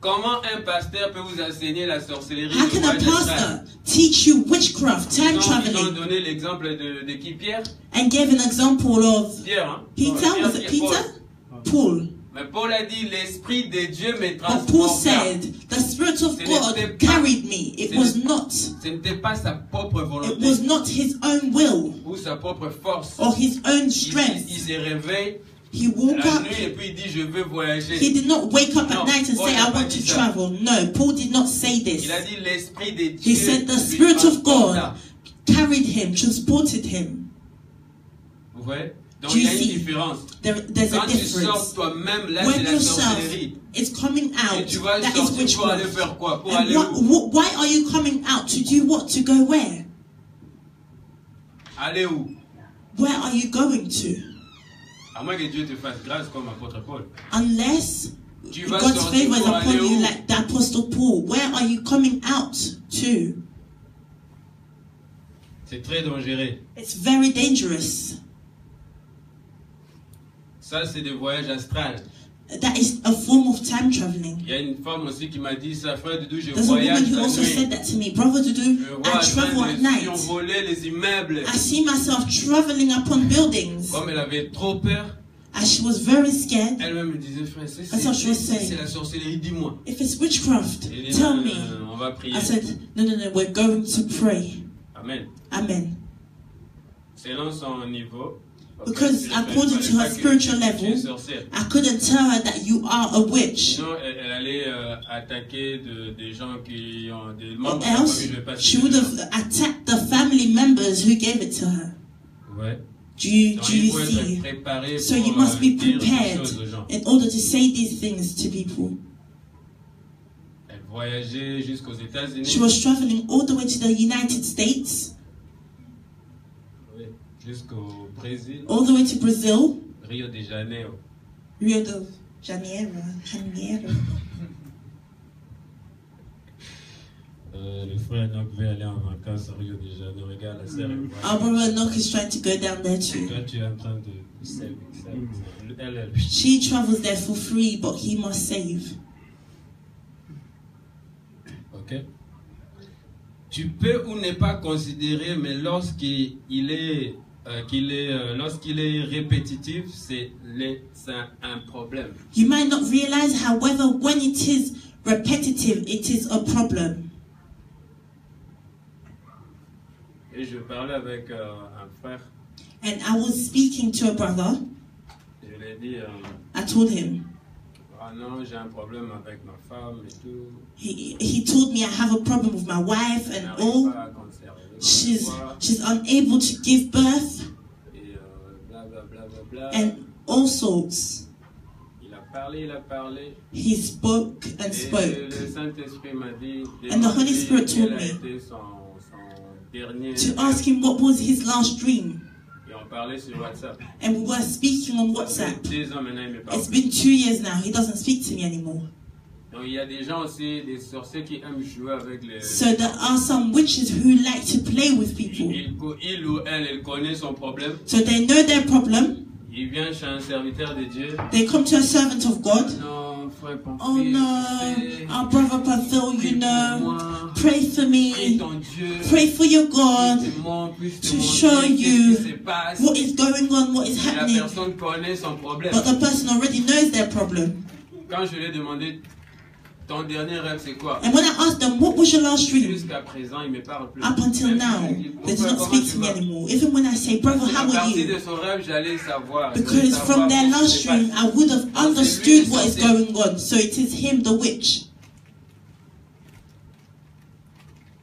Comment un pasteur peut vous enseigner la sorcellerie How du can a voyage astral? pastor teach you witchcraft, time Ils ont traveling? donné l'exemple de qui? Pierre? And gave an example of Pierre, hein? Peter, Pierre, was it Paul. Peter? Paul. Mais Paul a dit, l'Esprit de Dieu me But Paul transporta. said, the Spirit of God carried me. It was not. Ce n'était pas sa propre It volonté was not his own will ou sa propre force. or his own Il strength. se réveille He woke la up. nuit et puis il dit, je veux voyager. He did not wake up No, at night and Paul say, n'a I pas want dit to ça. travel. No, Paul did not say this. Il a dit, l'Esprit de Dieu He said the lui Spirit of transporta. God carried him, transported him. Vous voyez? Donc Do il y you a une see? différence. There's a Quand tu sors difference. toi-même, là c'est When la yourself sorcellerie. is coming Et out, tu vas that is sortir pour aller witchcraft. faire quoi? Pour And aller où? why are you coming out? To do what? To go where? Aller où? Where are you going to? À moins que Dieu te fasse grâce comme apôtre Paul. Unless Tu vas God's sortir favor is pour aller upon you où? like the Apostle Paul. Where are you coming out to? C'est très dangereux. It's very dangerous. Ça, c'est des voyages astrales. That is a form of time traveling. Il y a une femme aussi qui m'a dit ça, frère Doudou, je There's a woman voyage who la also said nuit. that to me. Brother Dudu, Je vois I en travel train at de night. survoler les immeubles. I see myself traveling upon buildings. Comme elle avait trop peur, As she was very scared. elle-même me disait, frère, That's what she was saying. c'est la sorcellerie, dis-moi. If it's witchcraft, Et il dit, tell non, me. non, on va prier. I said, no, we're going to pray. Amen. Amen. Selon son niveau. Because according to her spiritual level, I couldn't tell her that you are a witch. Sinon, elle allait attaquer des gens qui ont des membres Or de la else, famille, je vais pas she citer would les have attacked the family members who gave it to her. noms. Ouais. Do you Donc, il faut être see? préparé So pour you must be dire ces prepared choses aux gens. in order to say these things to people. Elle voyageait jusqu'aux États-Unis. She was traveling all the way to the United States, Oui, jusqu'au Brésil, all the way to Brazil, Rio de Janeiro. Rio de Janeiro, Janeiro. Le frère Enoch veut aller en vacances à Rio de Janeiro. Regarde la sœur. Our brother Enoch is trying to go down there too. Toi, tu es en train de save. Elle. She travels there for free, but he must save. Ok. Tu peux ou ne pas considérer, mais lorsqu'il est, lorsqu'il est répétitif, c'est un problème. You might not realize, however, when it is repetitive, it is a problem. Et je parlais avec un frère. And I was speaking to a brother. Je lui ai dit, I told him. ah non, j'ai un problème avec ma femme et tout. He told me I have a problem with my wife Elle and n'arrive all. pas à conserver. She's unable to give birth Et bla bla bla bla bla. and all sorts. Il a parlé. He spoke and Et spoke. le Saint-Esprit m'a dit, And the Holy Spirit told quel a me été son dernier to ask him what was his last dream. Et on parlait sur WhatsApp. And we were speaking on Ça WhatsApp. fait 2 ans maintenant, il me parle It's plus. been 2 years now. He doesn't speak to me anymore. Donc il y a des gens aussi, des sorciers qui aiment jouer avec les... So there are some witches who like to play with people. Il ou elle connaît son problème. So they know their problem. Il vient chez un serviteur de Dieu. They come to a servant of God. Non, frère Pamphile, Oh no, our brother Pathil, you know, pray for prie me. ton Dieu. Pray for your God To show you ce qui se passe. what is going on, what is Et la happening. personne connaît son problème. But the person already knows their problem. Quand je lui ai demandé, ton dernier rêve c'est quoi? And when I asked them, what was your last dream? Jusqu'à présent, il me parle plus. Up until Même now, si je lui dis, they do pourquoi, not comment speak tu to me vas? anymore. Even when I say, brother, how À are partir you? de son rêve, j'allais savoir. Because from their last dream, I would have understood what is going on. So it is him, the witch.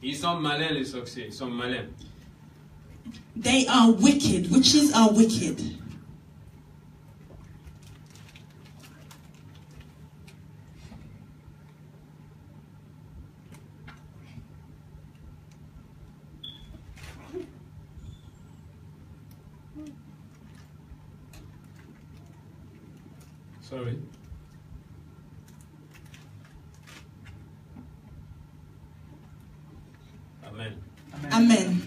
Ils sont malins, les sorciers. Ils sont malins. They are wicked. Witches are wicked. Sorry. Amen. Amen.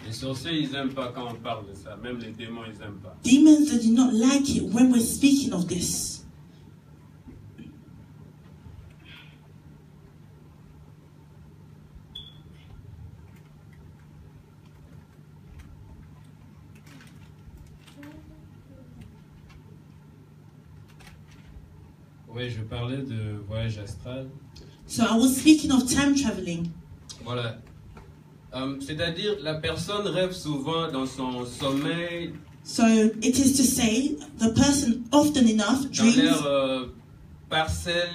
Les sorciers, ils n'aiment pas quand on parle de ça. Même les démons, ils n'aiment pas. Demons, they do not like it when we're speaking of this. Oui, je parlais de voyage astral. So I was speaking of time traveling. Voilà. C'est-à-dire, la personne rêve souvent dans son sommeil, So it is to say, the person often enough dans l'air dreams parcelle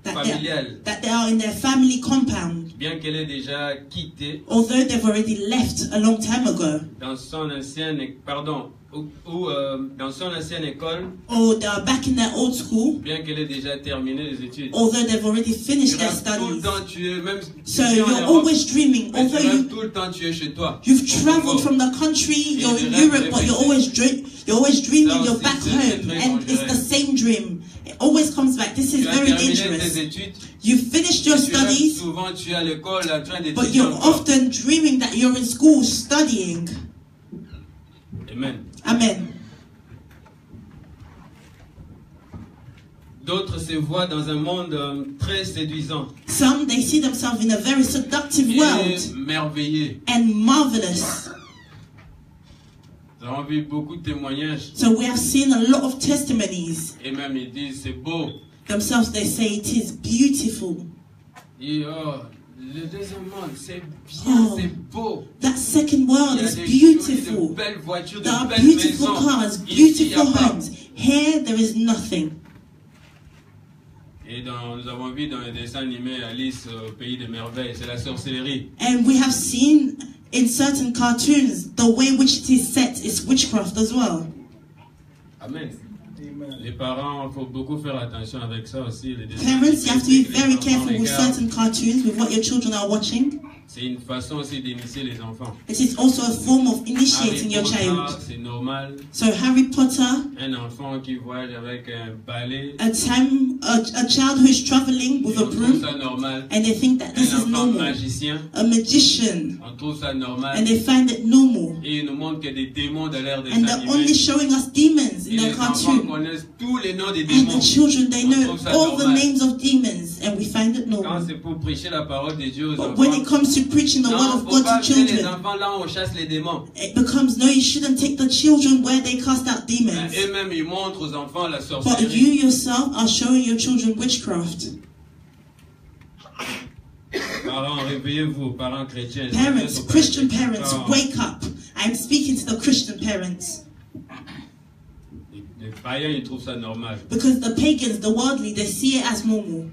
familiale. That they are in their family compound. Bien qu'elle ait déjà quitté. Although they've already left a long time ago. Dans son ancienne, dans son ancienne école. Or they are back in their old school. Bien qu'elle ait déjà terminé les études. Although they've already finished their studies. Tout le temps, so you're always dreaming. Although tout le temps tu es chez toi. You've traveled from the country, you're in Europe, but you're always dreaming you're back home, and it's the same dream. It always comes back. This is very dangerous. You've finished your studies, but you're often dreaming that you're in school studying. Amen. Amen. D'autres se voient dans un monde très séduisant. Some, they see themselves in a very seductive world. Merveilleux. And marvelous. Nous avons vu beaucoup de témoignages. So we have seen a lot of testimonies. Et même ils disent c'est beau. Themselves, they say it is beautiful. Et le deuxième monde, c'est bien, c'est beau. That second world is beautiful. There are beautiful cars, beautiful homes. Here, there is nothing. Et nous avons vu dans les dessins animés Alice au pays des merveilles, c'est la sorcellerie. And we have seen in certain cartoons the way in which it is set is witchcraft as well. Amen. Les parents, il faut beaucoup faire attention avec ça aussi. Parents, you have to be very careful with certain cartoons, with what your children are watching. C'est une façon aussi d'initier les enfants. It is also a form of initiating your child. C'est normal. So Harry Potter. Un enfant qui voyage avec un balai. A child who is traveling with a broom. Ça normal. And they think that this is normal. Magicien. A magician. On trouve ça normal. And they find it normal. Et ils nous montrent qu'il y a des démons dans l'air des And they're only showing us demons in the cartoon. Les enfants connaissent tous les noms des démons. And the children, they know all the names of demons, and we find it normal. Quand c'est pour prêcher la parole de Dieu aux enfants. But when it comes to preaching the word of God to children, les enfants là où on chasse les démons. It becomes no, you shouldn't take the children where they cast out demons. Et même ils montrent aux enfants la sorcellerie. But you yourself are showing your children witchcraft. Parents, réveillez-vous, parents chrétiens. Parents, Christian parents, wake up. I'm speaking to the Christian parents. Les païens, ils trouvent ça normal. Because the pagans, the worldly, they see it as normal.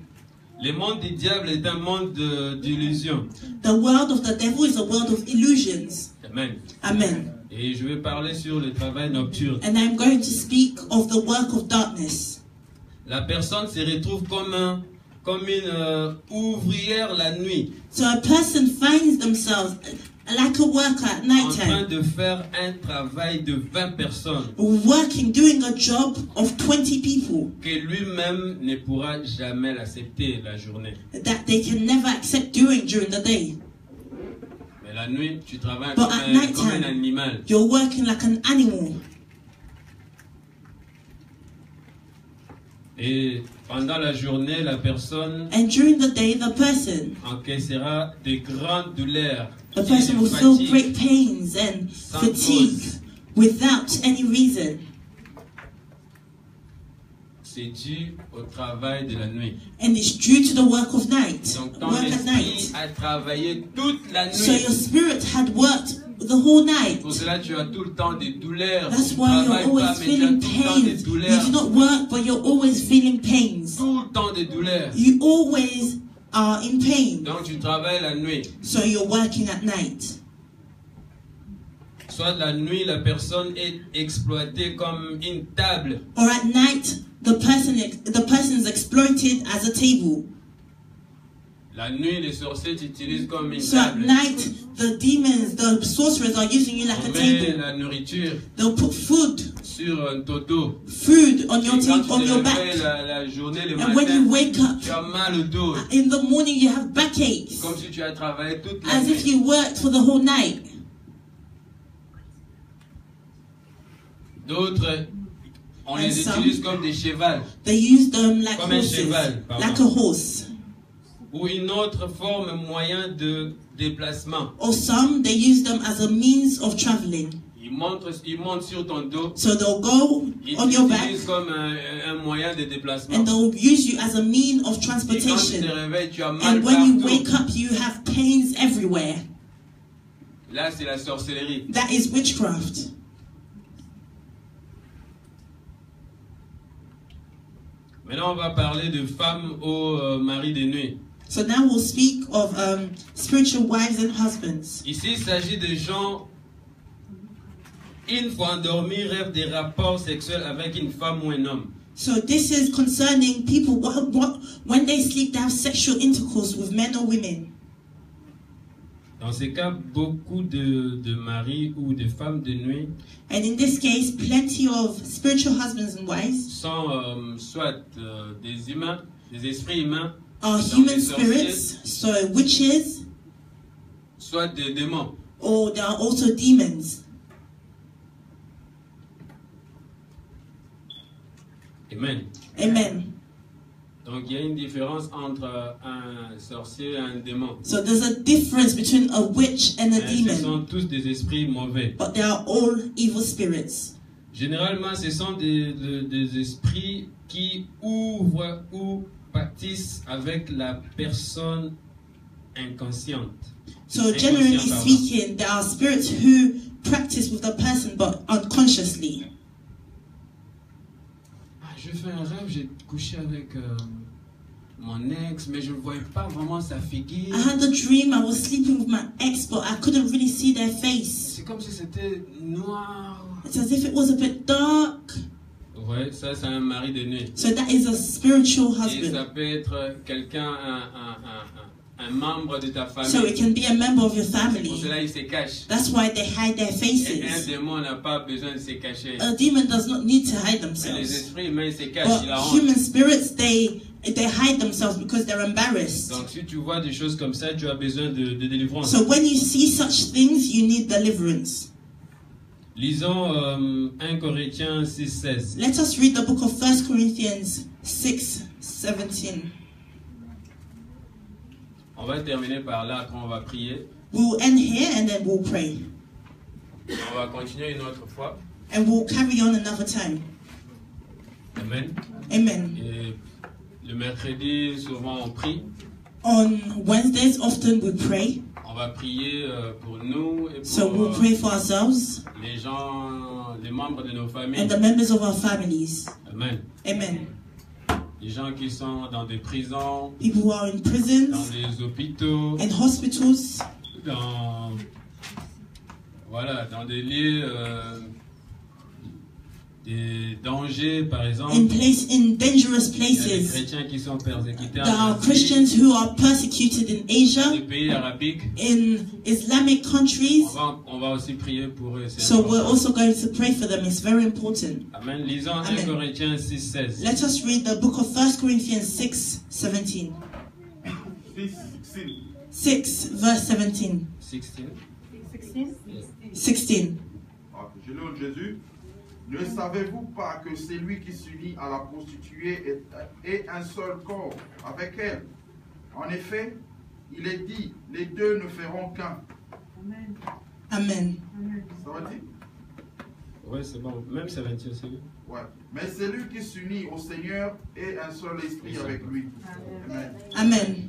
Le monde du diable est un monde d'illusions. The world of the devil is a world of illusions. Amen. Amen. Et je vais parler sur le travail nocturne. And I'm going to speak of the work of darkness. La personne se retrouve comme une ouvrière la nuit. So a person finds themselves like a worker at night en train time. de faire un travail de 20 personnes. Working, doing a job of 20 people. Que lui-même ne pourra jamais l'accepter la journée. That they can never accept during the day. Mais la nuit, tu travailles But comme un animal. You're working like an animal. Et pendant la journée, la personne and during the day, the person encaissera de grandes douleurs. The person will feel great pains and fatigue without any reason. C'est dû au travail de la nuit. And it's due to the work of night. Donc ton work at night. A travaillé toute la nuit. So your spirit had worked the whole night. Pour cela, tu as tout le temps des douleurs. That's why you're always feeling pains. You do not work, but you're always feeling pains. Tout le temps des douleurs. You always are in pain. Donc tu travailles la nuit. So you're working at night. Soit la nuit, la personne est exploitée comme une table. Or at night, the person is exploited as a table. La nuit, les sorciers t'utilisent comme une so table. At night, the demons, the sorcerers are using you like a table. La nourriture. They'll put food. Sur ton dos. Food on your table, on your back. La journée, le and matin, when you wake up, tu as mal au dos. In the morning, you have backaches. Comme si tu as travaillé toute la as nuit. If you worked for the whole night. D'autres, on les utilise comme des chevals. They use them like comme horses, un cheval, like a horse. Ou une autre forme, moyen de déplacement. Or some, they use them as a means of traveling. Ils montent sur ton dos. So they'll go on your back. Comme un moyen de déplacement. And they'll use you as a mean of transportation. Et quand tu te réveilles, tu as mal and when partout. you wake up, you have pains everywhere. Là, c'est la sorcellerie. That is witchcraft. Maintenant, on va parler de femmes au mari de nuit. So now we'll speak of spiritual wives and husbands. Ici, il s'agit de gens, une fois endormis, rêvent des rapports sexuels avec une femme ou un homme. So this is concerning people when they sleep, they have sexual intercourse with men or women. Dans ces cas, beaucoup de maris ou de femmes de nuit And in this case, plenty of spiritual husbands and wives sont soit des humains, des esprits humains, are donc human des sorciers, spirits, so witches, soit des démons. or there are also demons. Amen. Amen. Donc il y a une différence entre un sorcier et un démon. So there's a difference between a witch and a Mais ce demon, sont tous des esprits mauvais. but they are all evil spirits. Généralement, ce sont des esprits qui ouvrent ou pâtissent avec la personne inconsciente. So generally Inconscient, pardon. speaking, there are spirits who practice with the person but unconsciously. Je fais un rêve, j'ai couché avec mon ex, mais je ne voyais pas vraiment sa figure. I had a dream, I was sleeping with my ex, but I couldn't really see their face. C'est comme si c'était noir. It's as if it was a bit dark. Ouais, ça c'est un mari de nuit. So that is a spiritual Et ça husband. peut être quelqu'un, un membre de ta famille. So it can be a member of your Pour family. cela, il se cache. That's why they hide their Et un faces. démon n'a pas besoin de se cacher. A demon does not need to hide Mais les themselves. esprits humains, ils se cachent, But ils la honte. human spirits, they hide themselves because they're embarrassed. Donc si tu vois des choses comme ça, tu as besoin de délivrance. So when you see such things, you need deliverance. Lisons 1 Corinthiens 6:16. Let us read the book of 1 Corinthians 6:17. On va terminer par là, après on va prier. We'll end here and then we'll pray. On va continuer une autre fois. And we'll carry on another time. Amen. Amen. Et le mercredi, souvent on prie. On Wednesdays, often we pray. On va prier pour nous et So pour we'll pray for ourselves les gens, les membres de nos familles. and the members of our families. Amen. Amen. Les gens qui sont dans des prisons, People who are in dans prisons des hôpitaux, and hospitals, dans, voilà, dans des lieux, des dangers, par exemple. in dangerous Il y a des places. chrétiens qui sont persécutés There are en Asie, Christians who are persecuted in dans Asia, des pays arabiques. in Islamic countries. On va aussi prier pour eux. c'est So important. we're also going to pray for them. It's very important. Amen. Lisons 1 Amen. Corinthiens 6:16. Let us read the book of 1 Corinthians 6:17. 6 verse 17. 16. 16. Ok, je lis en Jésus. Ne savez-vous pas que celui qui s'unit à la prostituée est un seul corps avec elle? En effet, il est dit, les deux ne feront qu'un. Amen. Ça va dire? Ouais, c'est bon. Même 17 aussi. Ouais. Mais celui qui s'unit au Seigneur est un seul esprit avec lui. Amen. Amen.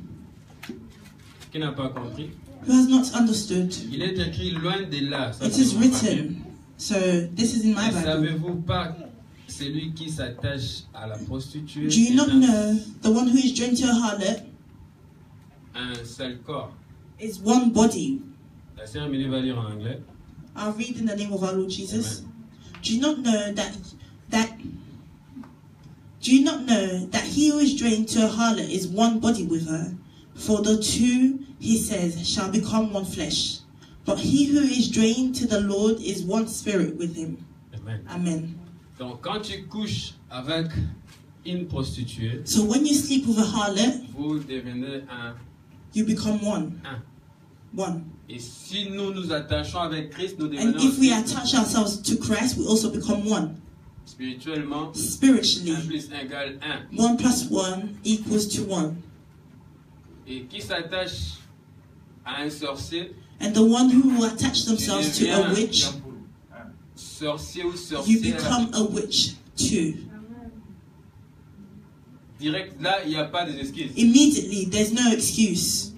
Qui n'a pas compris? Who has not understood? Il est écrit loin de là. Ça, It c'est is mon papier. written. So this is in my Ne Bible. savez-vous pas celui qui s'attache à la prostituée Do you est not un- know the one who is joined to a harlot un seul corps? is one body? La sœur Amélie va lire en anglais. I'll read in the name of our Lord Jesus. Amen. Do you not know that he who is joined to a harlot is one body with her? For the two, he says, shall become one flesh. But he who is joined to the Lord is one spirit with him. Amen. Amen. Donc, quand tu couches avec une prostituée, So when you sleep with a harlot, vous devenez un. you become one. Un. One. Et si nous nous attachons avec Christ, nous And devenons if we aussi attach ourselves to Christ, we also become one. spirituellement. Spiritually, 1 plus 1 égale 1. 1 plus 1 equals to 1. Et qui s'attache à un sorcier, And the one who attach themselves to a witch, sorcier ou you sorcière, become a witch too. direct là, il n'y a pas d'excuses. Immediately, there's no excuse.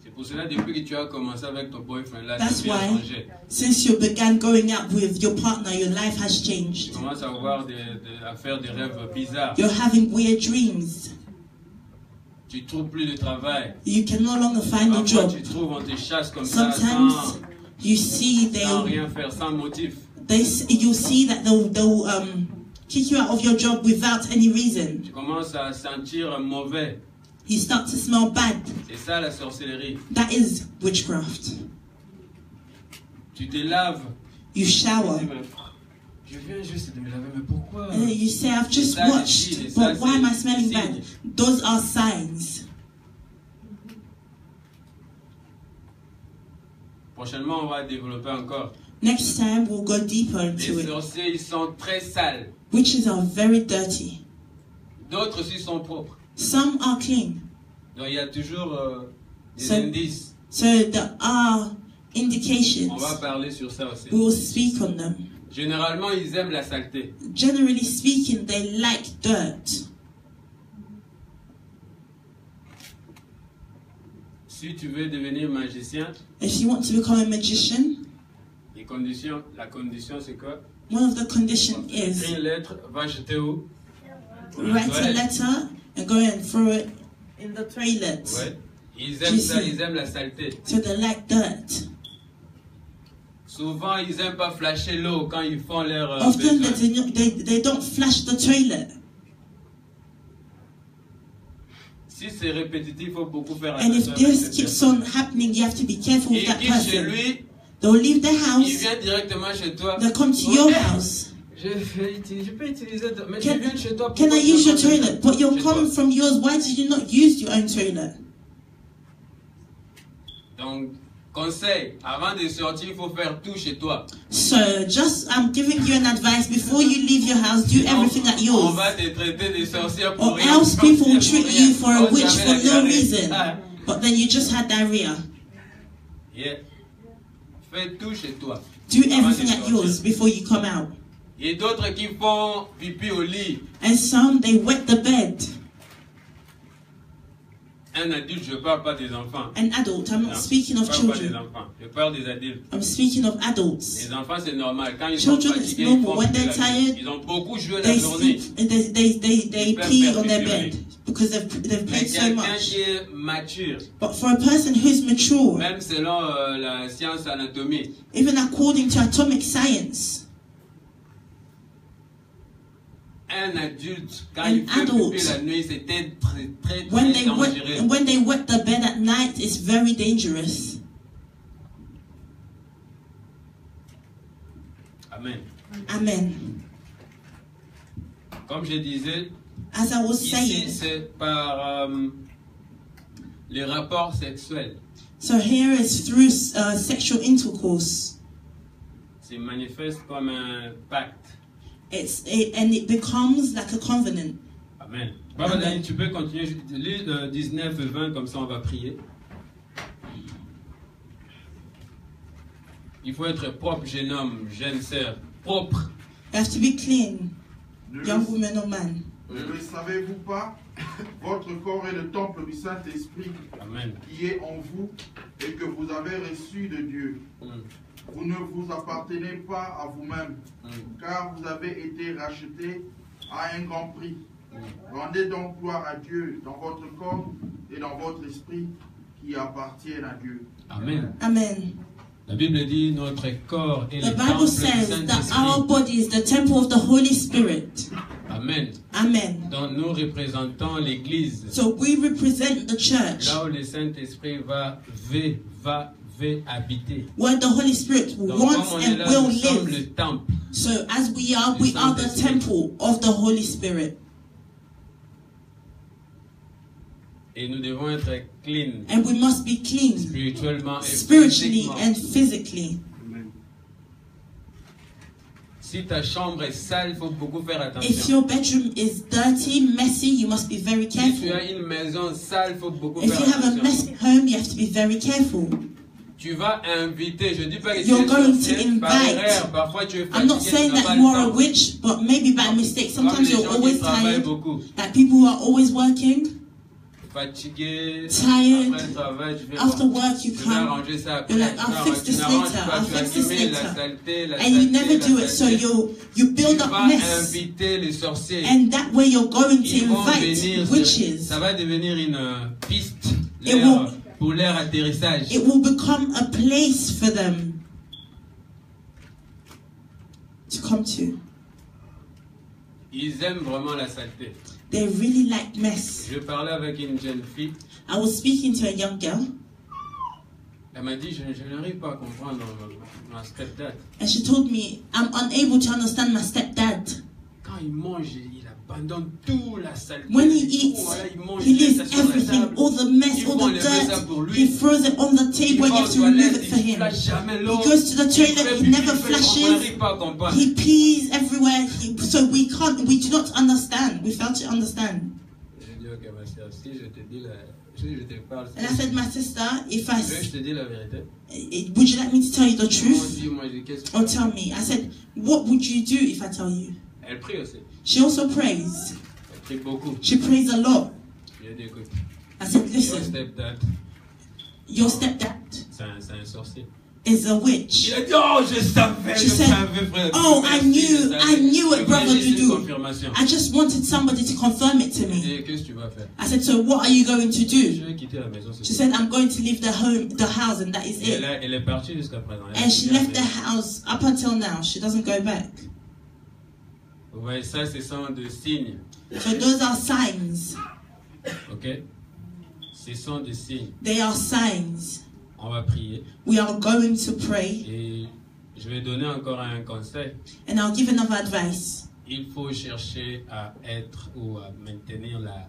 C'est C'est pour cela, depuis que tu as commencé avec ton boyfriend, là, That's ta vie a why, changé. since you began going out with your partner, your life has Tu changed. commences à faire des rêves bizarres. You're having weird dreams. Tu trouves plus de travail. You can no longer find a Parfois, job. tu trouves, on te chasse comme ça, Sometimes you see sans rien faire, sans motif. you see that they'll kick you out of your job without any reason. Tu commences à sentir mauvais. You start to smell bad. C'est ça la sorcellerie. That is witchcraft. Tu te laves. You shower. Je viens juste de me laver, mais pourquoi? And then you say, I've just watched, but why am I smelling bad? Those are signs. Prochainement, on va développer encore. Next time, we'll go deeper Les into it. sorciers, ils sont très sales. Witches are very dirty. D'autres aussi sont propres. Some are clean. Donc, il y a toujours des So- indices. So there are indications. On va parler sur ça aussi. We will speak on them. Généralement, ils aiment la saleté. Generally speaking, they like dirt. Si tu veux devenir magicien, If you want to become a magician, la condition c'est quoi? one of the conditions is Écris une lettre, va jeter où? write a letter and go and throw it in the toilet. Ouais. Ils aiment ça, ils aiment la saleté. So they like dirt. Souvent, ils n'aiment pas flasher l'eau quand ils font leur Often besoin. they don't flush the toilet. Si c'est répétitif, il faut beaucoup faire And if attention. avec this cette keeps personne. on happening, you have to be careful with Il that quitte chez person. lui, They'll leave their il house, vient directement chez toi. they'll come to your house. Je peux utiliser, mais je Can, viens de chez toi. can pourquoi I tu use your vas pas toilet? But you're chez toi? coming from yours. Why did you not use your own toilet? Donc, conseil, avant de sortir, il faut faire tout chez toi. So, I'm giving you an advice. Before you leave your house, do everything at On yours. va te traiter de sorcière pour Or rien. else people will treat you for a Oh, witch j'avais for la no diarrhée. reason. Ah, But then you just had diarrhea. yeah. Fais tout chez toi. Do everything at yours before you come out. Il y a d'autres qui font pipi au lit. And some, they wet the bed. Un adulte, je ne parle pas des enfants. An adult, I'm Non, not speaking je of parle pas des children. enfants. Je parle des adultes. I'm speaking of adults. Les enfants, c'est normal. Quand ils sont Children, it's fatigués, ils normal. font When pipi they're la nuit. tired, Ils ont beaucoup joué la They journée. sleep and they peuvent pee faire on their pipi au bed lit. because they've Mais played so quelqu'un much. qui est mature, But for a person who's mature, même selon la science anatomique, even according to atomic science, un adulte, quand An il fait adult, pipi la nuit, c'était très when dangereux. they wet the bed at night, it's very dangerous. Amen. Amen. Comme je disais, As I was ici saying, c'est par les rapports sexuels. so here is through sexual intercourse. C'est manifeste comme un pacte. And it becomes like a covenant. Amen. Baba Amen. Dani, tu peux continuer. Lis 19 et 20, comme ça on va prier. Il faut être propre, jeune homme, jeune sœur. Propre. You have to be clean, Ne young le, woman or man. ne le savez-vous pas? Votre corps est le temple du Saint-Esprit Amen. qui est en vous et que vous avez reçu de Dieu. Mm. Vous ne vous appartenez pas à vous-même, car vous avez été rachetés à un grand prix. Rendez donc gloire à Dieu dans votre corps et dans votre esprit qui appartiennent à Dieu. Amen. Amen. La Bible dit notre corps est The le Bible temple du says that our Saint-Esprit. body is the temple of the Holy Spirit. Amen. Amen. Donc nous représentons l'Église. So we represent the church, Là où le Saint-Esprit va habiter. where the Holy Spirit Donc wants comme on est and là, will nous sommes live. le temple. So as we are the temple of the Holy Spirit. Et nous devons être clean, And we must be clean, spirituellement et spiritually physiquement. and physically. Si ta chambre est sale, il faut beaucoup faire If attention. your bedroom is dirty, messy, you must be very Si tu careful. as une maison sale, il faut beaucoup If faire you have a attention. messy home, you have to be very careful. Tu vas inviter, je dis pas que tu You're es going to sorcier, par invite. erreur, parfois tu es I'm not fatigué, saying tu n'as that pas you le are a temps. witch, but maybe by mistake. Comme Sometimes les you're gens qui always travaillent tired. beaucoup. Like people who are always working. fatigué. tired. Après le travail, tu viens After work, you tu vas come. arranger ça après. You're like, I'll fix this later. I'll Tu vas fix this allumer la later. saleté, la And you saleté, never la do it, so saleté. you build Tu up vas mess. inviter les sorciers. And that way you're going to Ils vont invite venir, witches. ça va devenir une piste It will- pour leur atterrissage. It will become a place for them to come to. Ils aiment vraiment la saleté. They really like mess. Je parlais avec une jeune fille. I was speaking to a young girl, Elle m'a dit, je n'arrive pas à comprendre ma stepdad. and she told me, I'm unable to understand my stepdad. Quand il mange, il abandonne tout la saleté. When he Tout, eats, voilà, il mange, he il leaves met ça sur la everything, table. all the mess, Il all faut the enlever ça pour dirt. lui. He throws it on the Il table va and you aux have to remove toilettes, it for il him. flash jamais l'eau. He goes to the Il toilet, fait he pipi, never il fait- on flushes. n'arrive pas à comprendre. He pees everywhere. So we do not understand. We fail to understand. J'ai dit, ok, ma soeur, si je te parle, And I said, my sister, if tu veux que je te dise la vérité? would you like me to tell you the Non, truth? dis-moi, j'ai dit, qu'est-ce que Or tell me? I said, what would you do if I tell you? Elle prie aussi. She also prays. Elle prie beaucoup. She prays a lot. J'ai dit, écoute, I said, your listen, stepdad, your stepdad c'est un sorcier. is a witch. Il a dit, oh, je savais, She je said, savais, frère. oh, I Merci, je knew savais. it, brother, Je voulais juste to une do. confirmation. I just wanted somebody to confirm it to J'ai me. dit, qu'est-ce que tu vas faire? I said, so what are you going to Je do? vais quitter la maison. She said, I'm going to leave the house, and that is Et it. elle est partie jusqu'à présent. Elle a And she quitté la left the maison. house up until now. She doesn't go back. Vous voyez, ça, ce sont des signes. So those are signs. Ok? Ce sont des signes. They are signs. On va prier. We are going to pray. Et je vais donner encore un conseil. And I'll give another advice. Il faut chercher à être ou à maintenir la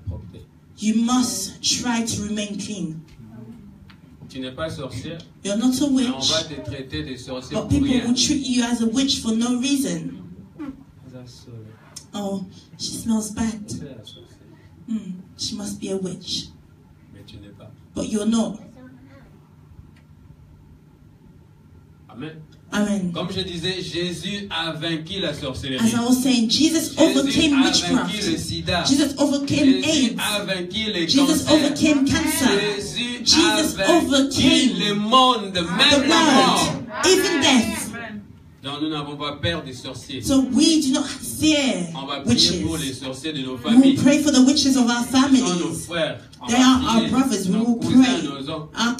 propreté. You must try to remain clean. Tu n'es pas sorcière, You're not a mais on witch, va te traiter de sorcière but pour people rien. will treat you as a witch for no reason. C'est Oh, she smells bad. la sorcière. She must be a witch. Mais tu n'es pas. But you're not. Amen. Amen. Comme je disais, Jésus a vaincu la sorcellerie. As I was saying, Jesus Jésus overcame a vaincu le witchcraft. sida. Jesus overcame Jésus AIDS. a vaincu les Jesus cancers. overcame cancer. Jésus Jesus a vaincu overcame le monde, The même la mort. world, even death. Donc nous n'avons pas peur des sorciers. So we do not fear On va prier pour les witches. sorciers de nos We familles. will pray for the witches of our Ce sont nos families. frères. On They va are prier our brothers. We nos will cousins, pray. nos oncles. Our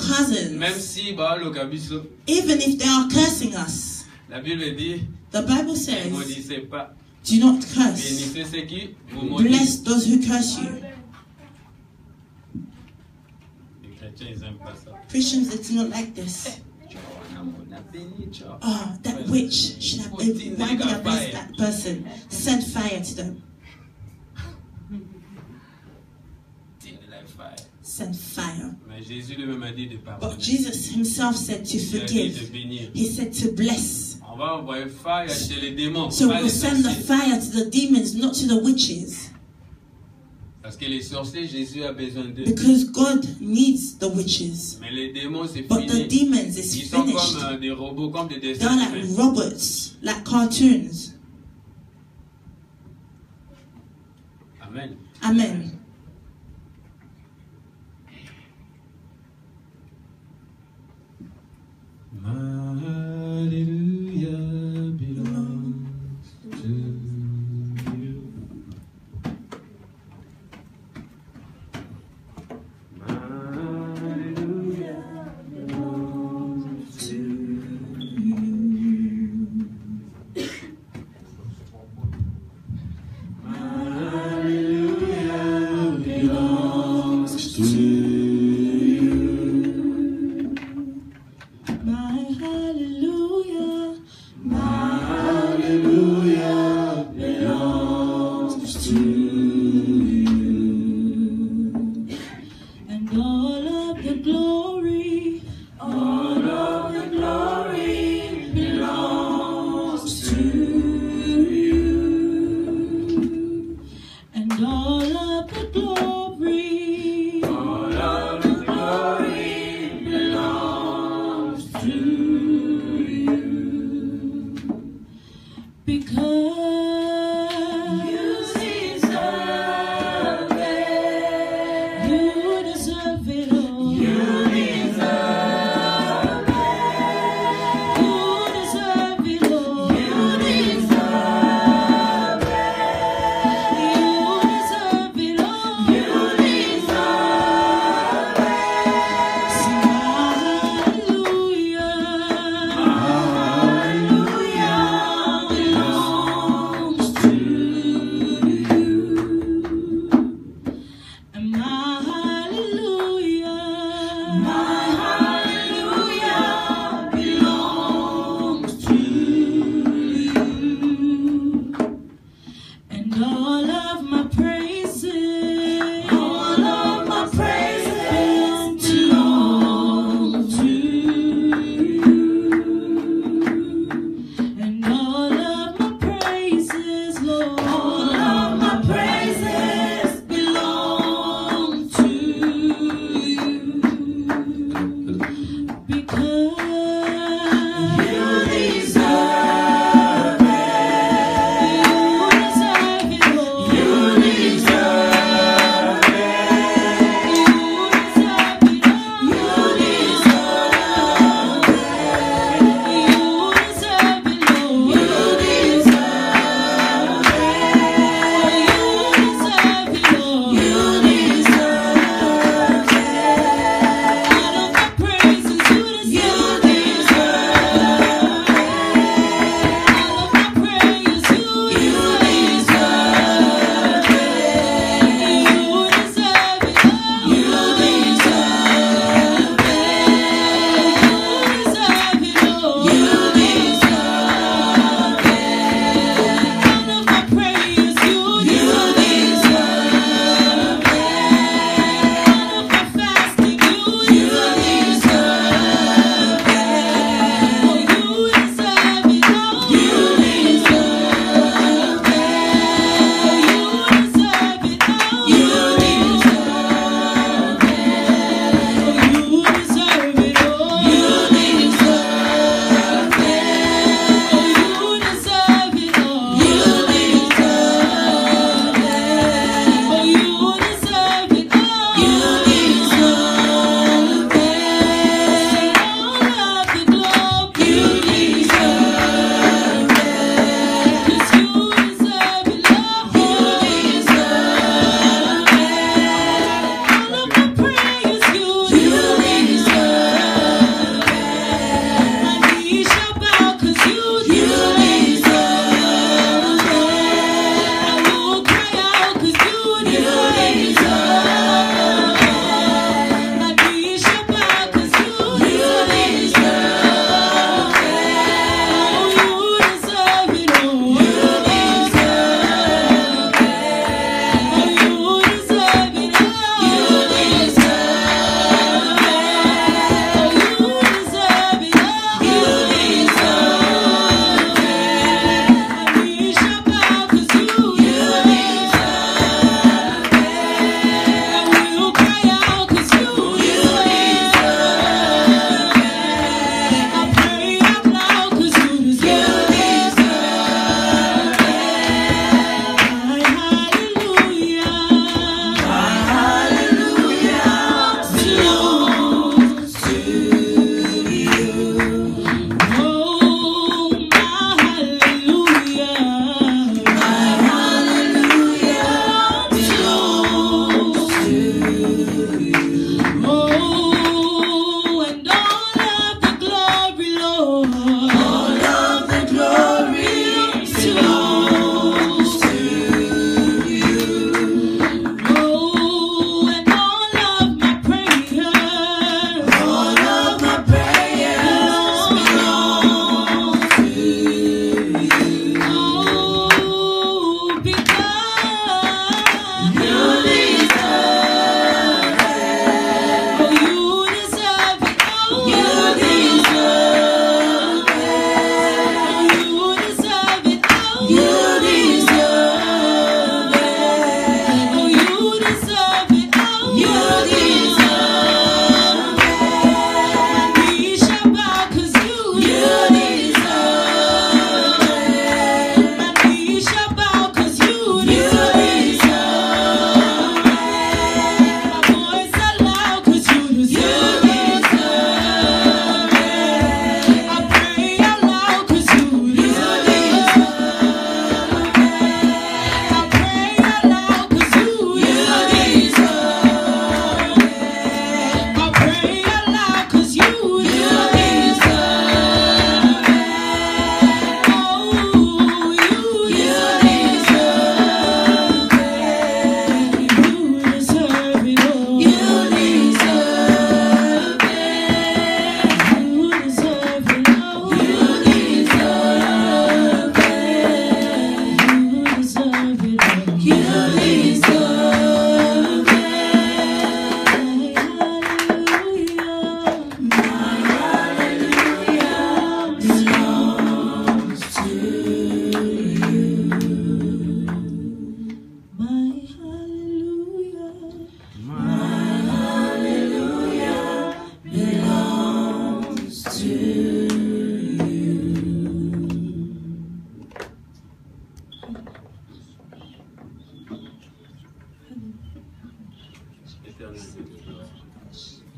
Même cousins. si, bah, le cabisso, Even if they are cursing us. la Bible dit, The Bible ne says, maudissez pas. do not curse. Bénissez ceux qui vous maudissent. Bless those who curse you. Les chrétiens, ils n'aiment pas ça. Christians, they do not like this. On a béni, ciao. Oh, that witch should have been. Why did I bless that person? Send fire to them. Send fire. Mais Jésus lui-même a dit de pardonner. But Jesus himself said to Il a dit de forgive. bénir. He said to bless. On va envoyer fire chez les démons, So pas we'll les send the sorciers. fire to the demons, not to the witches. Parce que les sorciers, Jésus a besoin d'eux. Because God needs the witches. Mais les démons, c'est But the fini. demons is Ils sont finished. comme des robots, comme des They're dessins like animés. robots, like cartoons. Amen. Amen. Hallelujah belongs to you. Hallelujah belongs to you. Hallelujah belongs to you. My hallelujah. My hallelujah belongs to you. And all of the glory. All of the glory belongs to you. And all of the glory. All of the glory belongs to you. Because You deserve it.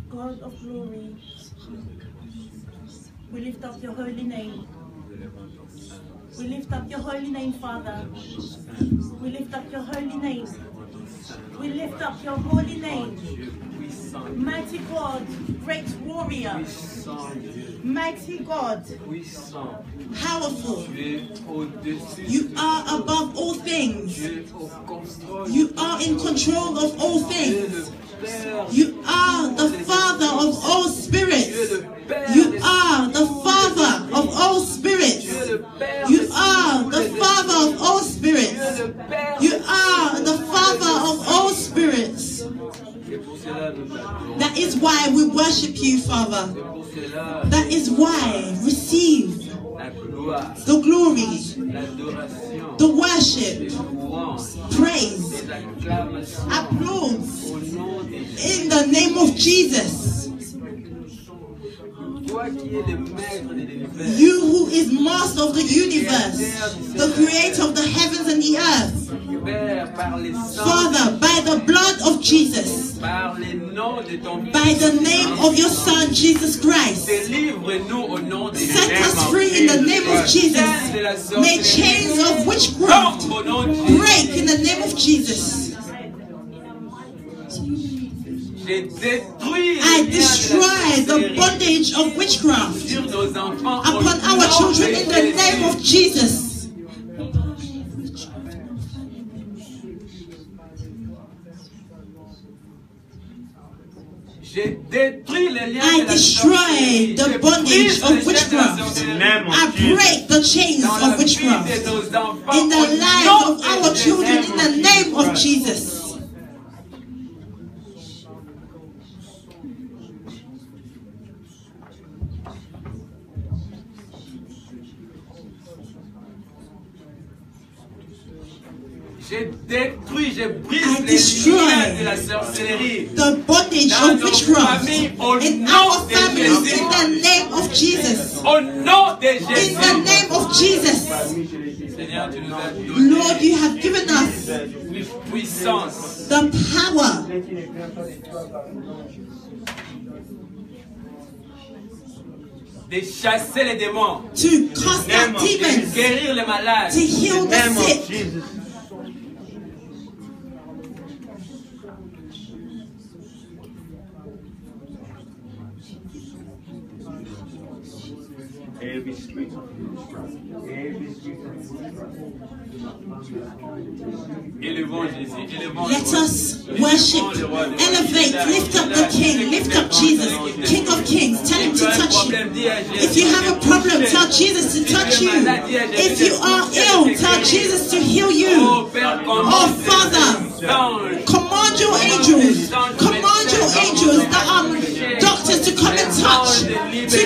God of glory, we lift up your holy name. We lift up your holy name, Father. We lift up your holy name. We lift up your holy name. Mighty God, great warrior. Mighty God, powerful. You are above all things. You are in control of all things. You are the Father of all spirits. You are the Father of all spirits. You are the Father of all spirits. You are the Father of all spirits. That is why we worship you, Father. That is why receive the glory, the worship, praise, applause in the name of Jesus. You who is master of the universe, the creator of the heavens and the earth. Father, by the blood of Jesus, by the name of your Son, Jesus Christ, set us free in the name of Jesus. May chains of witchcraft break in the name of Jesus. I destroy the bondage of witchcraft upon our children in the name of Jesus. I destroy the bondage of witchcraft. I break the chains of witchcraft in the lives of our children in the name of Jesus. Je détruis, je brise les liens de la sorcellerie. The bondage of witchcraft in our families in the name of Jesus. Au nom de Jésus. In the name of Jesus. Lord, you have given us the power de chasser les démons, to cast out demons, de guérir les malades, to heal the sick. Let us worship, elevate, lift up the King, lift up Jesus, King of Kings. Tell him to touch you. If you have a problem, tell Jesus to touch you. If you are ill, tell Jesus to heal you. Oh Father, command your angels, the doctors to come and touch, to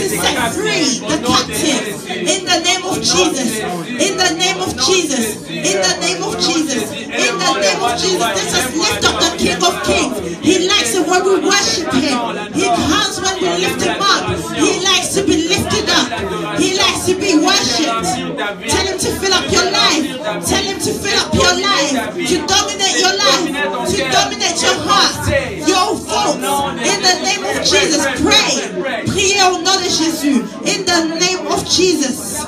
set free the captives in the name of Jesus, in the name of Jesus, in the name of Jesus, in the name of Jesus. Let us lift up the King of Kings. He likes it when we worship him. He comes when we lift him up. He likes to be lifted up. He likes to be worshipped. Tell him to fill up your life. Tell him to fill up your life, to dominate your life, to dominate your heart, your thoughts. In the name of Jesus, pray. Priez au nom de Jésus. In the name of Jesus.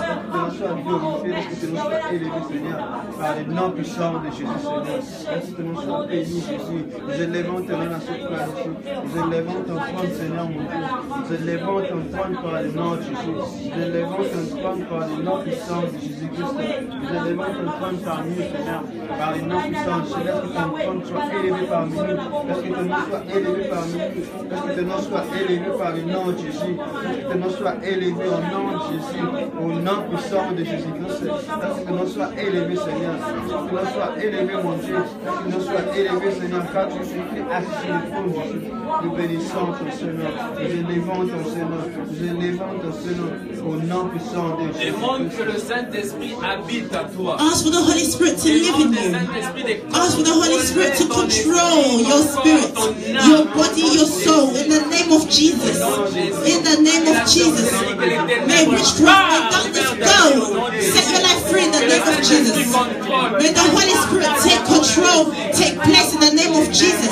Par les noms puissants de Jésus, Seigneur. Merci que nous soyons bénis, Jésus. Nous élevons ton nom à ce place, Jésus. Nous élevons ton trône, Seigneur, mon Dieu. Nous élevons ton trône par les noms de Jésus. Nous élevons ton trône par les noms puissants de Jésus-Christ. Nous élevons ton trône parmi nous, Seigneur, par les noms puissants. Laisse que ton trône soit élevé parmi nous. Laisse que ton nom soit élevé parmi nous. Laisse que ton nom soit élevé par les noms de Jésus. Laisse que ton nom soit élevé au nom de Jésus, au nom puissant de Jésus-Christ. Laisse que ton nom soit élevé, Seigneur. Que l'on soit élevé, mon Dieu. Que l'on soit élevé, Seigneur, car tu es assis sur le trône, Jésus. Nous bénissons ton Seigneur. Nous élevons ton Seigneur. Nous élevons ton Seigneur au nom puissant de Jésus. Demande que le Saint-Esprit habite à toi. Ask for the Holy Spirit to live in you. Ask for the Holy Spirit to control your spirit, your body, your soul. In the name of Jesus. In the name of Jesus. May witchcraft, may darkness go. Set your life free in the name of Jesus. May the Holy Spirit take control, take place in the name of Jesus.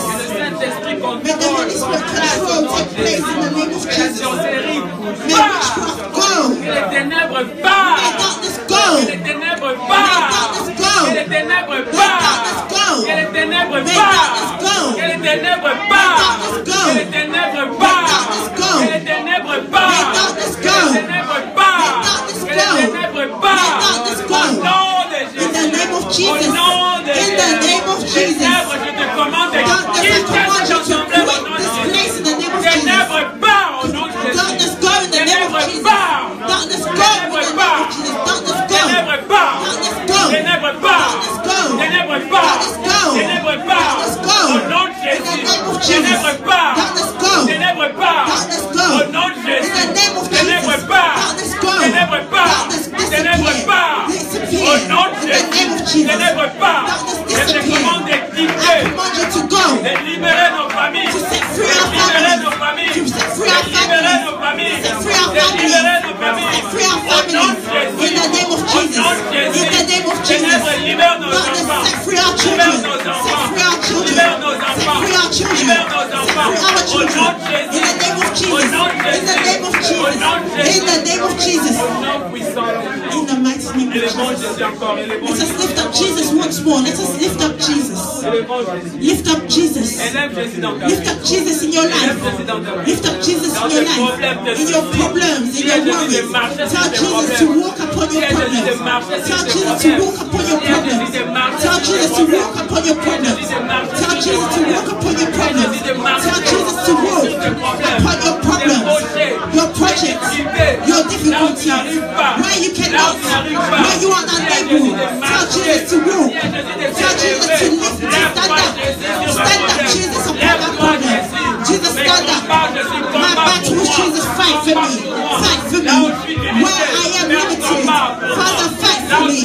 May the Holy Spirit control take place in the name of Jesus. May witchcraft go. Que les ténèbres May partent. darkness go. Que les ténèbres May partent. darkness go. Que les ténèbres May partent. darkness go. Que les ténèbres May partent. darkness go. Que les ténèbres May partent. darkness go. Que les ténèbres May partent. darkness go. Que les ténèbres May partent. darkness Que go. les ténèbres partent. May darkness Que go. les ténèbres May partent. darkness go. Au nom de Jésus. In the name of Au Jesus. nom de In the name of Jésus. Jesus. Ténèbres, je te commande de Darkness, I quitter command cette you to assemblée au quit nom de this Jésus. place in the name of Jesus. Ténèbres, pars au nom de Jésus. Darkness, go in the name of Ténèbres, Jesus. pars. Darkness, go in the name of Jesus. Darkness, go. Ténèbres, pars. Darkness, go. Ténèbres, pars. Darkness, go. Ténèbres, pars. Darkness, go. Ténèbres, pars. Darkness, go. Au nom de In the Jésus. name of Jesus. Ténèbres, pars. Darkness, go. Ténèbres, pars. Darkness, go. Au nom de In Jésus. the name of Ténèbres, Jesus. pars. Darkness, go. Ténèbres, pars. Darkness, Ténèbres, disappear. pars. Disappear. Au nom de In the name of Jésus. Jesus. Ténèbres, pars. Darkness, Je te disappear. commande de I quitter. command you to go. De libérer nos familles. To set free our Libérer nos families. familles. To set free our Libérer nos families. familles. Set free our De families. libérer nos familles. Set free our Au nom families. de Jésus. In the name of Au Jesus. nom de Jésus. In the name of Jesus. Ténèbres, libère nos Darkness, enfants. set free our Libère children. nos Set enfants. free our children. Libère nos Set enfants. free our children. Libère nos Set enfants. free our Au children. nom de Jésus. In the name of Au Jesus. nom de In the Jésus. name of Au Jesus. nom de Jésus. In the name of Jesus. Au nom puissant de Jésus. In the mighty name Il of est bon Jesus. Jésus encore. Il est bon Let us Jésus. lift up Jesus once more. Let us lift up Jesus. Il est bon Jésus. Lift up Jesus. Élève Jésus dans ta Lift vie. up Jesus in your life. Élève Jésus dans ta vie. Lift up Jesus in your life. In your problems, in your worries. Tell Jesus to walk upon your problems. Tell Jesus to walk upon your problems. Tell Jesus to walk upon your problems. Tell Jesus to walk upon your problems. Tell Jesus to walk upon your problems, your projects, your difficulties, where you cannot, where you are not able. Tell Jesus to walk. Tell Jesus to lift, to stand up. Stand up, Jesus, upon that problem. Jesus, stand up. My battles, Jesus, fight for me. Fight for me. Where I am limited, Father, fight for me.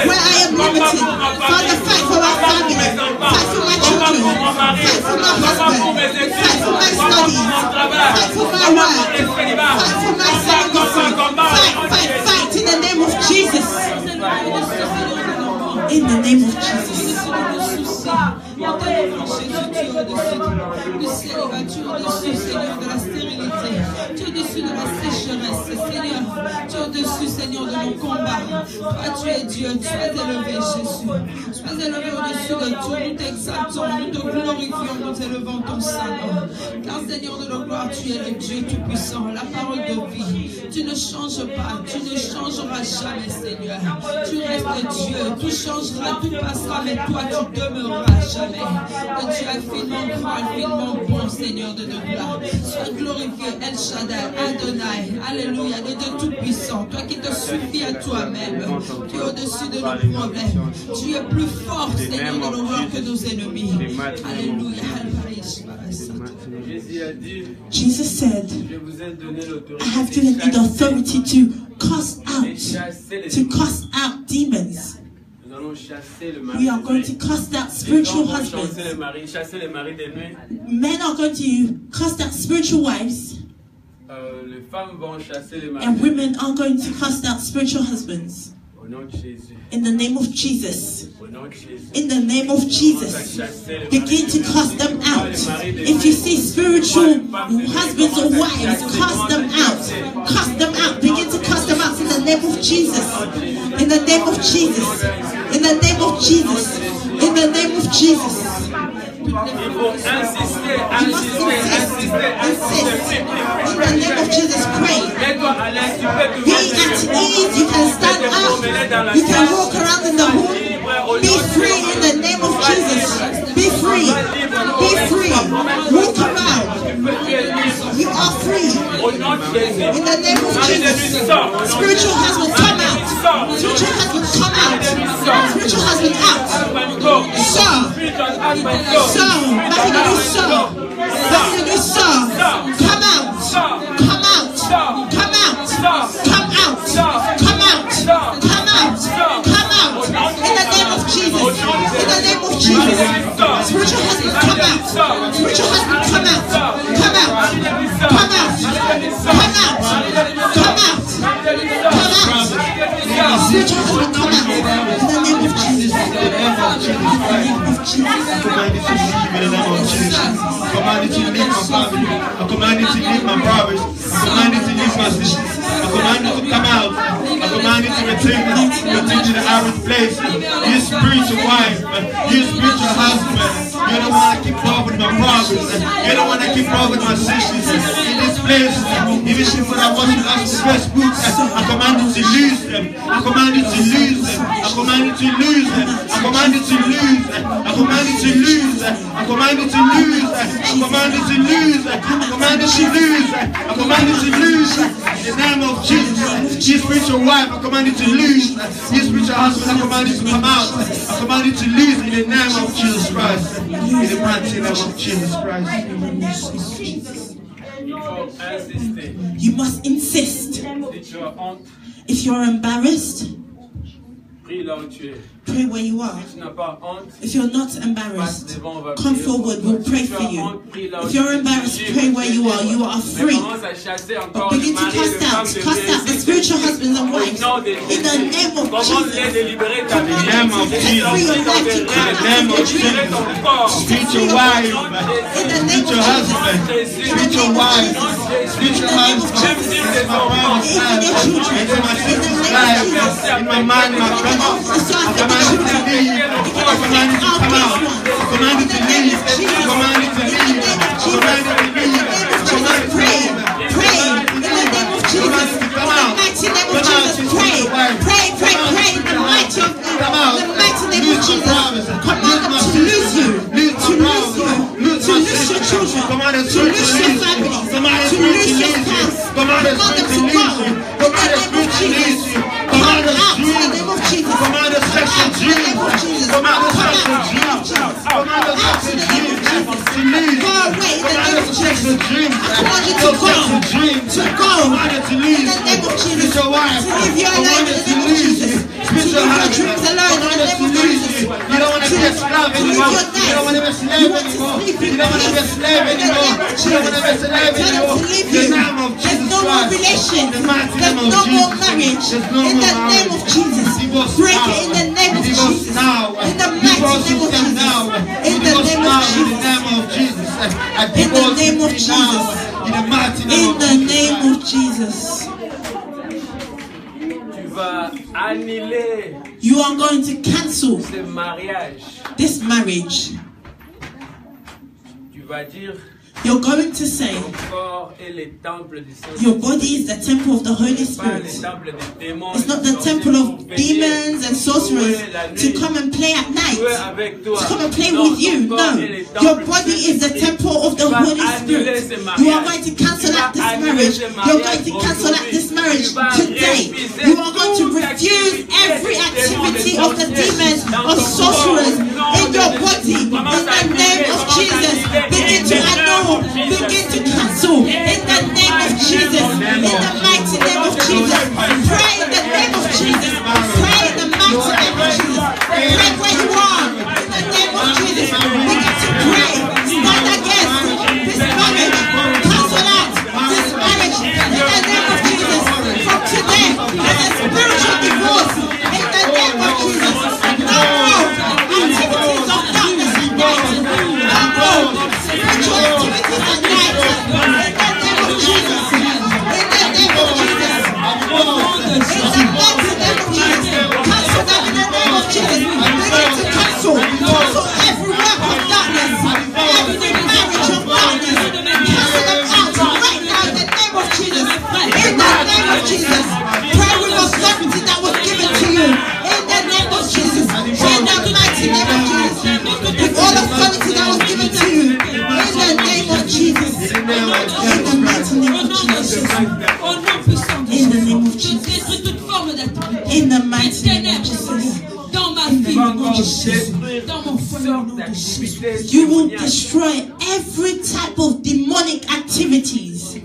Where I am limited, Father, fight for my family. Fight for my children. Fight for my husband. Fight for my studies. Fight for my work. Fight for my celibacy. Fight in the name of Jesus. In the name of Jesus. Tu es au-dessus de la sécheresse, Seigneur. Tu es au-dessus, Seigneur, de nos combats. Toi, tu es Dieu. Tu es élevé, Jésus. Tu es élevé au-dessus de tout. Nous t'exaltons, nous te glorifions, nous élevons ton Saint-Nom. Car, Seigneur de nos gloires, tu es le Dieu Tout-Puissant, la parole de vie. Tu ne changes pas, tu ne changeras jamais, Seigneur. Tu restes Dieu. Tout changera, tout passera, mais toi, tu demeureras jamais. Que tu es infiniment grand, infiniment bon, Seigneur de nos gloires. Sois glorifié, El Shaddai, Adonai, Alléluia, le Dieu Tout-Puissant, toi qui te suffis à toi-même, tu es au-dessus de nos problèmes, tu es plus fort, Seigneur de nos gloires, que nos ennemis. Alléluia. Jésus a dit, Jesus said, je vous ai donné I l'autorité have given you the authority to cast out demons. Nous allons chasser le mari. We are going to cast out spiritual husbands. Chasser les maris des nuits. Men are going to cast out spiritual wives, Les femmes vont chasser les maris. and women are going to cast out spiritual husbands. Au nom de Jésus. In the name of Jesus. Au nom de Jésus. In the name of Jesus. Begin to cast them out. If you see spiritual husbands or wives, cast them out. Cast them out. Begin to cast them out in the name of Jesus. In the name of Jesus. In the name of Jesus. In the name of Jesus. Il faut insister, You must insist. In the name of Jesus, pray. Mets-toi à l'aise, tu peux Be at ease. You can stand up. You can walk around in the home. Be free in the name of Jesus. Be free. Be free. Walk around. You are free. In the name of Jesus. Spiritual husband, come out. Spiritual husband, come out. Spiritual husband, out. Come out. Come out. Come out. Come out. Come out. Come out. Come out. In the name of Jesus. In the name of Jesus. Spiritual husband, come out. Spiritual husband, come out. Come out. Come out. Come out. Come out. Come out. Spiritual husband, come out. In the name of Jesus. In the name of Jesus. Commandez ceci, mais le nom de Jésus. Commandez my brothers. I command it to use my sisters. I command it to come out. I command it to return to the average place. You spiritual wife, you spiritual husband. You don't want to keep up with my brothers. You don't want to keep up with my sisters. In this place, even if I want to ask the Facebook, I command you to lose them. I command you to lose them. I command you to lose them. I command you to lose them. I command you to lose them. I command you to lose them. I command you to lose them. I command you to lose them. I command you to lose them. In the name of Jesus, you spiritual wife, I command you to lose. You spiritual husband, I command you to come out. I command you to lose in the name of Jesus Christ. In the mighty name of Jesus Christ. You must insist. If you're embarrassed, pray where you are. If you're not embarrassed, come forward, we'll pray for you. If you're embarrassed, pray where you are free. But begin to cast out the spiritual husbands and wives in the name of Jesus. In the name of Jesus. In the name of Jesus. Spiritual wife, spiritual husband, spiritual wife, spiritual husband. In my brother's life, in my sister's life, in my mind, my brother. I command you to leave. I command you to come out. I command you to leave. I command you to leave. I command you to leave. I command you to leave. Pray in the name of Jesus. In the mighty name of Jesus. Pray. In the mighty name of Jesus. Command them to lose you. To lose you. To lose your children. To lose your family. To lose your spouse. Command them to go. In the name of Jesus. Come out in the name of Jesus. Command us sexual dreams. Command us sexual dreams. Command us sexual dreams. Go away in the name of Jesus. I command you to go. To go in the name of Jesus. To live your life in the name of Jesus. To live your dreams alone in the name of Jesus. You don't want to be a slave anymore. You don't want to be a slave anymore. You don't want to be a slave anymore. You don't want to be a slave anymore. There's no more relation. There's no more marriage. In the name of Jesus. Break it in the name of Jesus. In the mighty name of Jesus. In the name of Jesus. In the name of Jesus. In the name of Jesus. You are going to cancel this marriage. You're going to say your body is the temple of the Holy Spirit. It's not the temple of demons and sorcerers to come and play at night, to come and play with you. No, your body is the temple of the Holy Spirit. You are going to cancel out this marriage. You're going to cancel out this marriage today. You are going to refuse every activity of the demons, of sorcerers in your body. In the name of Jesus, begin to annul. Begin to cancel in the name of Jesus. In the mighty name of Jesus. Pray in the name of Jesus. Pray in the mighty name of Jesus. Pray where you are. In the name of Jesus. Begin to pray. Stand against this marriage. Cancel out this marriage. In the name of Jesus. From today, there's a spiritual divorce. In the name of Jesus. No more activities of darkness and night. No more spiritual activities at night. In the name of Jesus. In the name of Jesus. In the mighty name of Jesus. Cancel that in the name of Jesus. Begin to cancel. Cancel every work of darkness. Every marriage of darkness. Cancel them out right now in the name of Jesus. In the name of Jesus. Pray with authority that was given to you. In the name of Jesus. In the mighty name of Jesus. With all authority that was given to you. In the name of Jesus. In the mighty name of Jesus. In the name of Jesus. In the mighty name of Jesus. Dans ma vie, dans mon foyer, you will destroy every type of demonic activities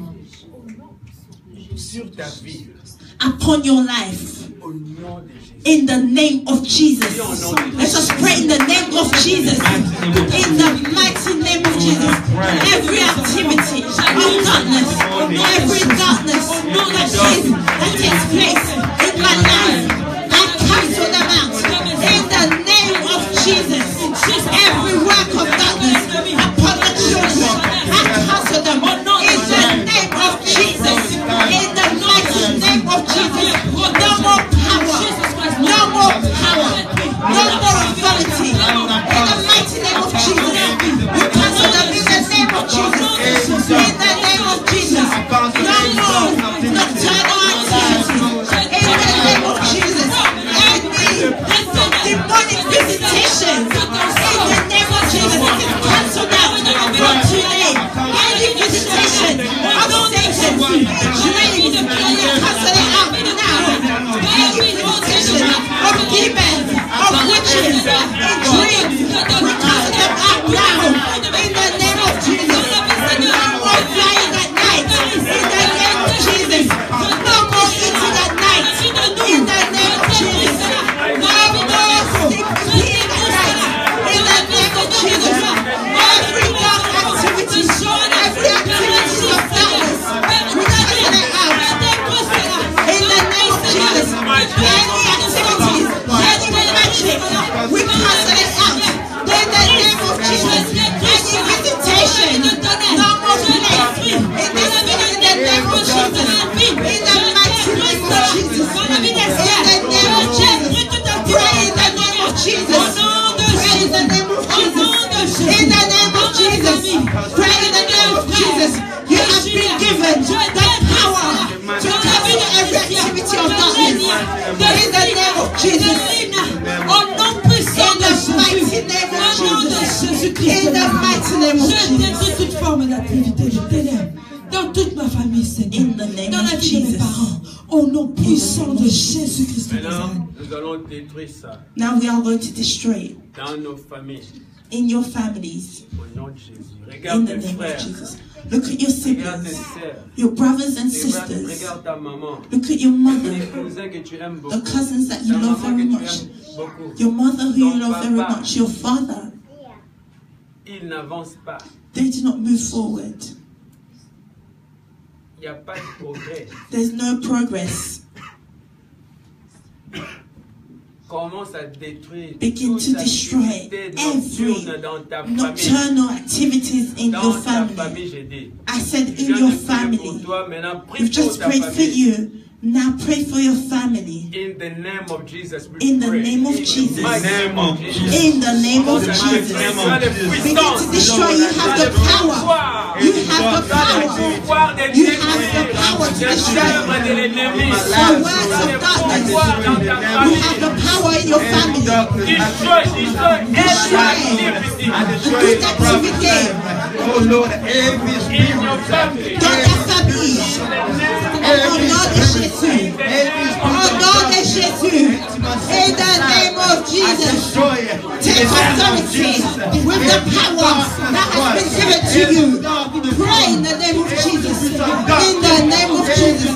upon your life. In the name of Jesus. Let us pray in the name of Jesus. In the mighty name of Jesus. Every activity of darkness, every darkness that takes place in my life, I cancel them out. In the name of Jesus. Every work of darkness upon the children, I cancel them. In the name of forme d'activité de ténèbres dans toute ma famille, Seigneur, dans la vie de mes parents, au nom puissant de Jésus-Christ. Maintenant, nous allons détruire ça. Now we are going to destroy it Dans nos familles. in your families. Au nom de Jésus. In Regarde the tes name of frères. Jesus. Look at your Regarde tes siblings, sœurs. your brothers and sisters. Regarde ta maman. Look at your mother, Les cousins que tu aimes beaucoup. the cousins that you Ta love maman very que tu much, aimes beaucoup. your mother who you love very much, your father. Ils n'avancent pas. They do not move forward. Il n'y a pas de progrès. There's no progress. Commence à détruire Begin toute to destroy activité every nocturne dans ta famille. nocturnal activities in Dans your ta family. famille, j'ai dit. I said Je in viens your de prier family. pour toi, maintenant prie We've pour just ta prayed for famille. you. Now pray for your family. In the name of Jesus, we In the pray. name of In the Jesus. mighty name of Jesus. In the name of Tu as Jesus. Begin to destroy. You have the power. You have the power. You have the power to destroy the works of darkness. You have the power in your family. Destroy Good activity. Oh Lord, every spirit, in your family. Dans ta famille. Au nom de Jésus. Au nom de Jésus. In the name of Jesus. destroy it. Take authority with the power that has been given to you. Pray in the name of Jesus. In the name of Jesus.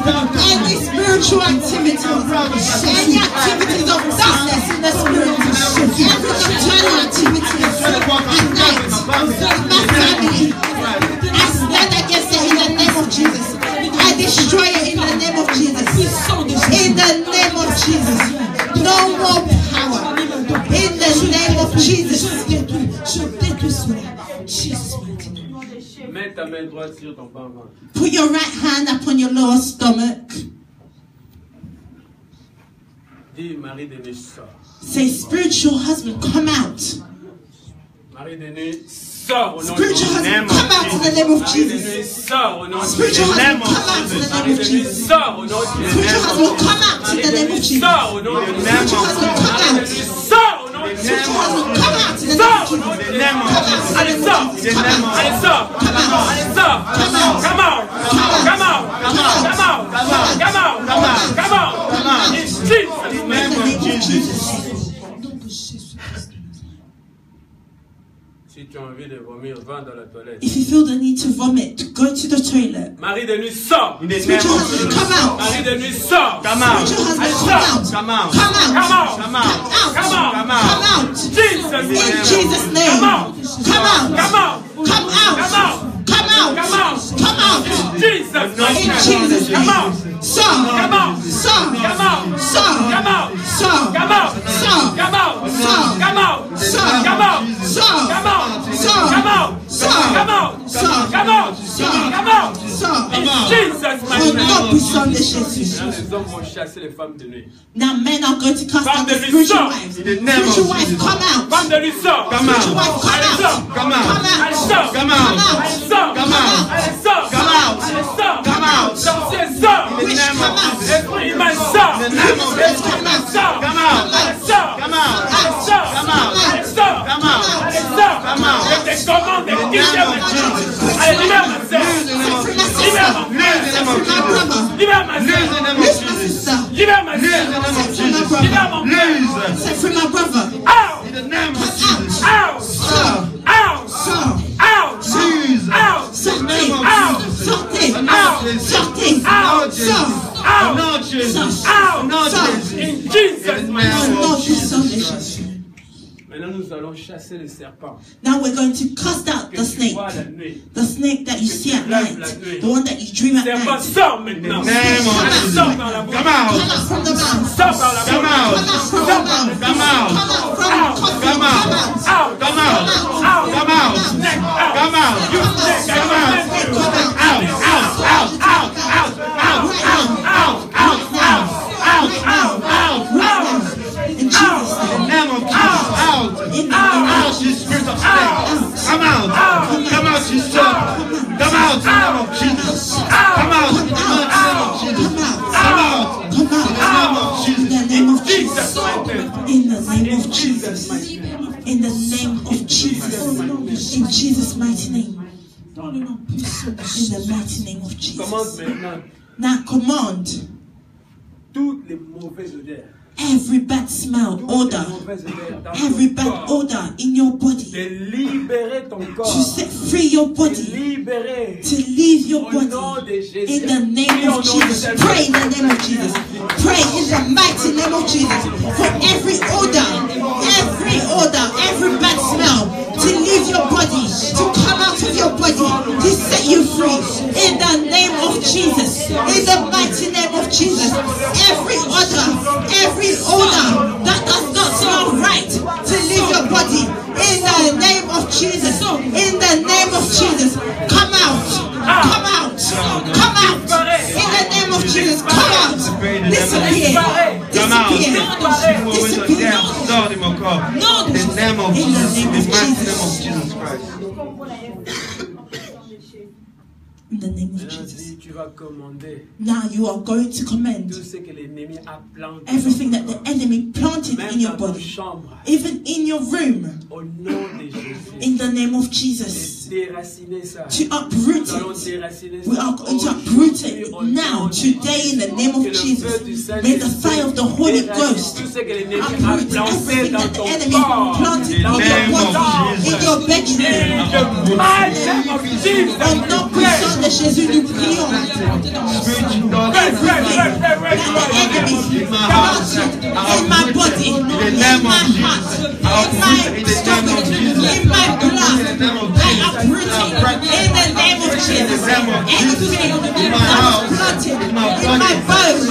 Any spiritual activity, any activities of darkness in the spirit, every nocturnal activity at night, my family, I stand against it in the name of Jesus. I destroy it in the name of Jesus. In the name of Jesus. No more power. In the name of Jesus. Mets ta main droite sur ton ventre. Put your right hand upon your lower stomach. Dis, Marie de Nuit, sors. Say, spiritual husband, come out. Marie de Nuit, sors au nom de Spiritual husband, come out in the name of Marie de Jesus. Nuit, sors au nom de Spiritual Jésus. husband, come out in the name Marie of de Nuit, Jesus. sors au nom de Jésus. Spiritual husband, come out in the name of Jesus. Sors au nom de Jésus. Spiritual husband, come Marie de out. Nuit, sors au nom de Jésus. Spiritual husband, come out in the name Sors of au nom de Jesus. Jésus. Come out in the Allez, name sors. of Jesus. Come out. Allez, sors. Allez, sors. Come out. Come out. Come out. Come out. Come out. Come out. Come out. Come out. In Jesus' In name. the name of Jesus. Si tu as envie de vomir, va dans la toilette. If you feel the need to vomit, go to the toilet. Marie de Nuit, sors. Spiritual husband, come out. Marie de Nuit, sors. Spiritual husband, come out. Come out. Come out. Come out. Come out. Come out. Come out. Jesus' In name. Jesus' name. Come out. Come out. Come out. Come out. Come out. Come out. Come out. Come out. Jesus' In name. Jesus' Come out. name. Sir. Come out. Sir. Come out. Sir. Come out. Sir. Come out. Sir. Come out. Sir. Come out. Sir. Come out. Sir. Come out. Sir. Come out. Sir. Come out. Sir. Come out. Sir. Come out. Sir. In Jesus' Au mighty nom name. puissant de Jésus. Là, les hommes vont chasser les femmes de nuit. Now men are going to cast Femme out de the nuit, spiritual sors. wives. In the name of Spiritual wives, Jesus. come out. Femme de nuit, sors. Come Spiritual out. wives, come Allez, out. sors. Come out. Allez, Come sors. out. Come out. Allez, sors. Come out. Allez, sors. Come out. Allez, sors. Come out. Sorcier, sors. In the Witch, name come of out. Jesus. Esprit humain, sors. In the name of Esprit Jesus. humain, sors. Come out. Allez, sors. Come out. Allez, sors. Come out. Allez, sors. Come out. Allez, sors. Come out. Je te commande de quitter ma soeur. Allez, libère ma soeur. Libère ma Libère ma Lose soeur. in the name of Lose my Jesus. sister. Libère ma Lose in soeur. the name of Jesus. Libère mon frère. Lose. Set free my brother. Out. In the name of Jesus. Out. Sir. Out. Sir. Out. Lose. Out. Sortez. Out. Sortez. Out. Sortez. Out. Sir. Out. Not Jesus. Out. Not Sir. Jesus. In Jesus' In the mighty name Au name. nom of puissant de Jesus. Jésus. Maintenant, nous allons chasser les serpents. Now we're going to cast out Que the tu snake. vois la nuit. The snake that you see at night. The one that you dream at Serpent, night. sors maintenant. In the name of Allez, Jesus. sors par la bouche. Come out. Come out from the mouth. Sors par la Come bouche. out. Come out from the mouth. Come out. Come out from Out. the coffin. Come out. Come out. Out. Come out. Out. Come out. Snake, out. Come out. You snake, I Come out. command you. Out. Out. Out. Out. Out. Out. Out. Out. Out. Out. Out. In Jesus' In the name of Jesus. Out. name. Out, you spirit of snake. Come out. Come out, you son. Come out in the name of Jesus. Come out in the name of Jesus. Come out Come out. in the name of In the Jesus. name of Jesus' Jesus. mighty name. In the name of In Jesus. Jesus' mighty name. In the name of Jesus. In Jesus' mighty name. Dans le nom puissant de In Jésus. the mighty name of Commande Jesus. maintenant Now command toutes les mauvaises odeurs. every bad smell, Toutes odor, les mauvaises odeurs dans every ton bad corps. odor in your body, De libérer ton to corps. set free your De body, libérer. to leave your Au nom body. de Jésus. In the name of Jesus, pray in the name of Jesus. Pray in the mighty name of Jesus for every odor, every bad smell to leave your body, to come out of your body, to set you free. In the name of Jesus, in the mighty name of Jesus, every odor that does not smell right to leave your body. In the name of Jesus, in the name of Jesus, come out, come out, come out. In the name of Jesus, come out. Disappear, disappear. Sors de mon corps. In the name of In the Jesus. name In of the mighty name Jesus. of Jesus Christ. In the name of Maintenant, Jesus. dis, tu vas commander Now you are going to commend tout ce que l'ennemi a planté. everything that the enemy planted in Même your dans ton body, chambre. even in your room, Au nom de Jésus. in the name of Jesus. Déraciner ça. To uproot Nous allons it. déraciner We ça. are going to uproot it now, today, in the name of Jesus. May the fire of the Holy Ghost Tout ce que l'ennemi a uproot planté everything dans that the ton enemy corps. planted in your body, in your bedroom. Au nom puissant de Jésus, nous prions. Everything that the enemy planted in my body, in my heart, in my stomach, in my blood, I uproot it in the name of Jesus. Anything that was planted in my bones,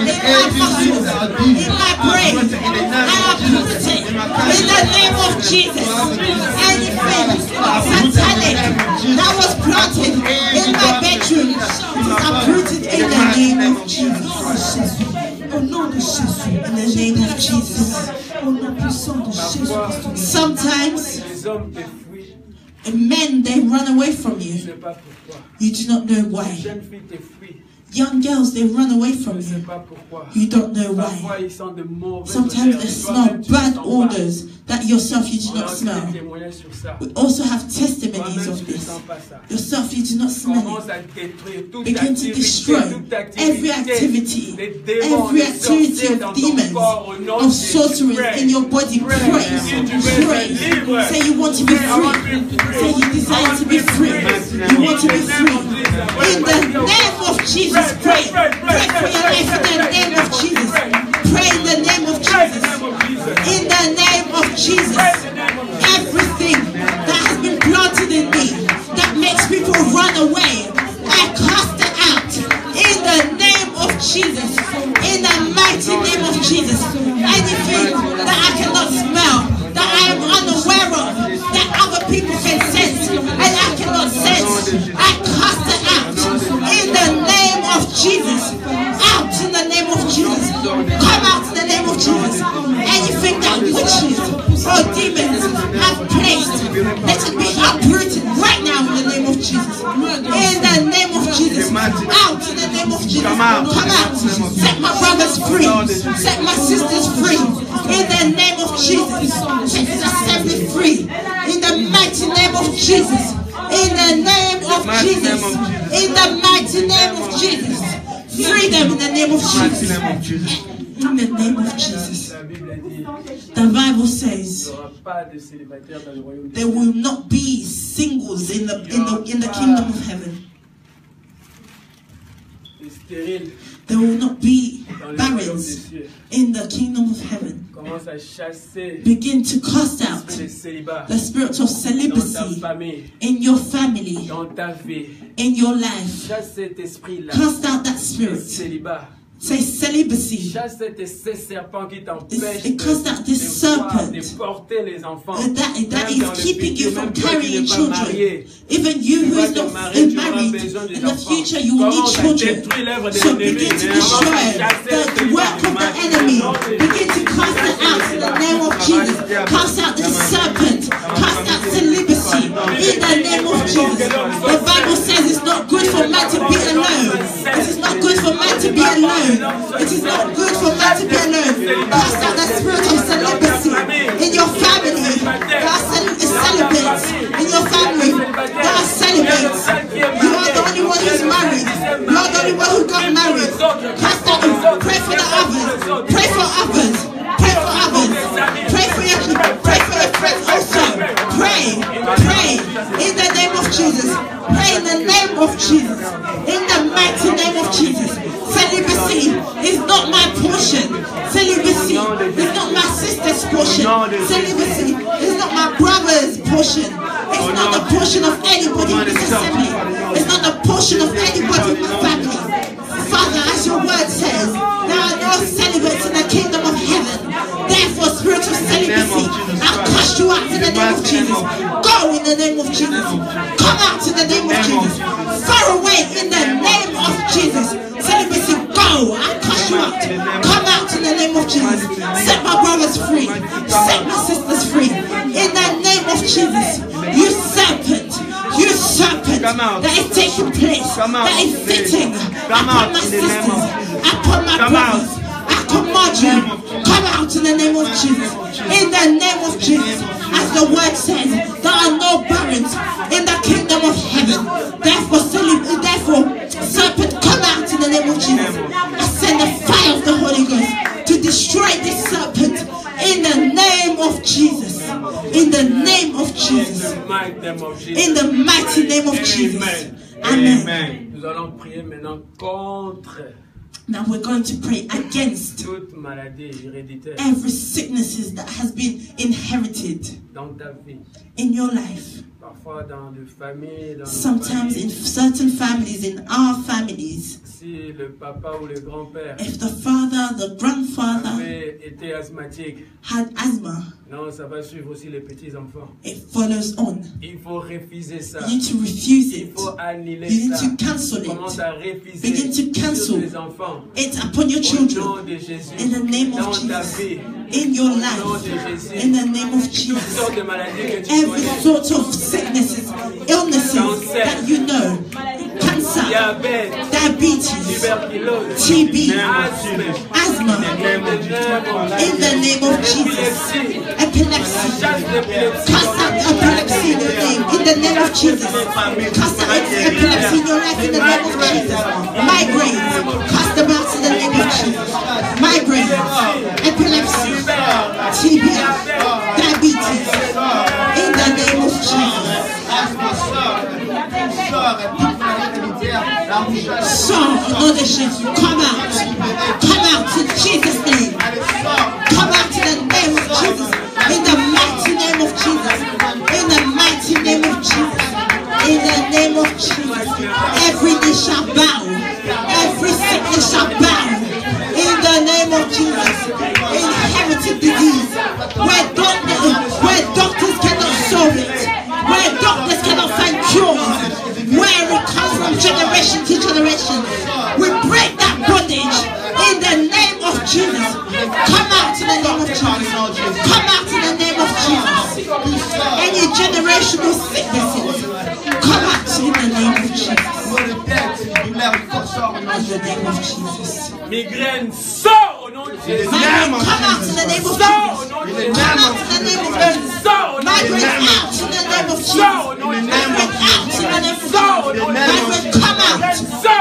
in my muscles, in my brain, I uproot it in the name of Jesus. Anything satanic that was planted in my bedroom is uprooted in the name of Jesus. Au nom de Jésus. In the name of Jesus. Au nom puissant de Jésus. Sometimes Les hommes te fuient. men, they run away from Je ne you. sais pas pourquoi. You do not know Les why. jeunes filles te fuient. Young girls, they run away Je from ne sais you. pas pourquoi. You don't know Parfois, why. ils sont de mauvais Sometimes odeurs. they Toi-même, smell tu ne bad sens pas. odors that yourself you do On a not aussi smell. des témoignages sur ça. We also have testimonies Toi-même, of tu ne this. sens pas ça. Yourself you do not smell it. Commence à détruire toute Begin to activité, destroy toute every les activity, démons, every les activity sorciers of dans ton demons, corps, au nom de of Jésus. sorcery Pray. in your body. Pray, Si tu veux pray. être libre, Say you want to be free. Say you desire to be free. You want to be free. In the name of Jesus, pray. Pray for your life in the name of Jesus. Pray in the name of Jesus. In the name of Jesus. Everything that has been planted in me that makes people run away, I cast it out. In the name of Jesus. In the mighty name of Jesus. Anything that I cannot smell, that I am unaware of, that other people can sense, and I cannot sense, I cast it out. In the name of Jesus. Out in the name of Jesus. Come out in the name of Jesus. Anything that witches or demons have placed, let it be uprooted right now in the name of Jesus. In the name of Jesus. Out in the name of Jesus. Come out. Set my brothers free. Set my sisters free. In the name of Jesus. Set this assembly free. In the mighty name of Jesus. In the name of Jesus. In the mighty name of Jesus. Free them in the name of Jesus. In the name of Jesus. La Bible dit, The Bible il says n'y aura pas de célibataires dans le royaume de there will not be singles in the kingdom of heaven. Dieu. Stérile There will not be dans le royaume des barrens cieux. in the kingdom of heaven. Commence à chasser Begin to cast out l'esprit de célibat the spirit of dans ta celibacy famille, in your family, dans ta vie. in your life. Chasse cet esprit-là. Cast out that Le spirit. célibat. Say celibacy. Chasse ces serpents qui t'empêchent It cast out this de voir, serpent de porter les enfants. that Même is dans le keeping you futur, from même toi qui carrying n'es pas children. marié. Even you Tu who vas is te not marier, tu auras married, besoin des in the enfants. future you will need Commence à children. détruire l'œuvre de So l'ennemi. begin to Commence à destroy chasser the work of the enemy. Begin to cast it out in the name of Jesus. Cast out the serpent. Cast out celibacy in the name of Jesus. The Bible says it's not good for man to be alone. It is not good for man to be alone. It is not good for man to be alone. Cast out the spirit of celibacy in your family. There are celibates in your family. There are celibates. Pray for others. Pray for others. Pray for your friends also. Pray. In the name of Jesus. Pray in the name of Jesus. In the mighty name of Jesus. Celibacy is not my portion. Celibacy is not my sister's portion. Celibacy is not my brother's portion. It's not the portion of anybody in this assembly. It's not the portion of anybody in my family. Father, as your word says, there are no celibates in the kingdom of heaven. Therefore, spiritual celibacy, I cast you out in the name of Jesus. Go in the name of Jesus. Come out in the name of Jesus. Far away in the name of Jesus. Celibacy, go. I cast you out. Come out in the name of Jesus. Set my brothers free. Set my sisters free. In the name of Jesus. You serpent. You serpent that is taking place. That is sitting upon my sisters. Upon my brothers. I command you. Come out in the name of Jesus. In the name of Jesus. As the word says, there are no barons in the kingdom of heaven. Therefore, serpent, come out in the name of Jesus. I send the fire of the Holy Ghost to destroy this serpent in the name of Jesus. In the name of Jesus. In the mighty name of Jesus. Amen. Nous allons prier maintenant contre Now we're going to pray against toute maladie héréditaire every sicknesses that has been inherited dans ta vie. in your life. Parfois dans les familles, dans Sometimes in certain families, in our families, si le papa ou le grand-père if the father, the grandfather avait été asthmatique, had asthma, non, ça va suivre aussi les petits-enfants. it follows on. Il faut refuser ça. You need to refuse Il it. faut annuler You need ça. to cancel Commence it. à refuser Begin to cancel sur les enfants. it upon your Au children. nom de Jésus, In the name dans of ta Jesus. vie, In your au nom life. de Jésus, In the name of toutes Jesus. sortes de maladies que tu Every connais, sort of sicknesses, illnesses that you know, cancer, diabète, diabetes, tuberculose, TB, asthme, asthma, in the name of Jesus, epilepsy, cast out epilepsy in the name of Jesus, cast out epilepsy in your life in the name of Jesus, migraines, cast them out in the name of Jesus, migraines, epilepsy, TB, diabetes, in the name of Jesus. Sors au nom de Jésus. Come out in Jesus' name. Come out in the name of Jesus. In the mighty name of Jesus. In the mighty name of Jesus. In the name of Jesus. Every knee shall bow. Every sickness shall bow. In the name of Jesus. Inherited disease. Where doctors cannot solve it. Where doctors cannot find cures. Where it comes from generation to generation. We break that bondage in the name of Jesus. Come out in the name of Jesus. Come out in the name of Jesus. Any generational sicknesses, come out in the name of Jesus. In the name of Jesus. migraine, sors au nom de Jésus. Migraine, come out in the name of Jesus. Come out in the name of Jesus. Migraine out in the name of Jesus. Migraine out in the name of Jesus. Migraine come out.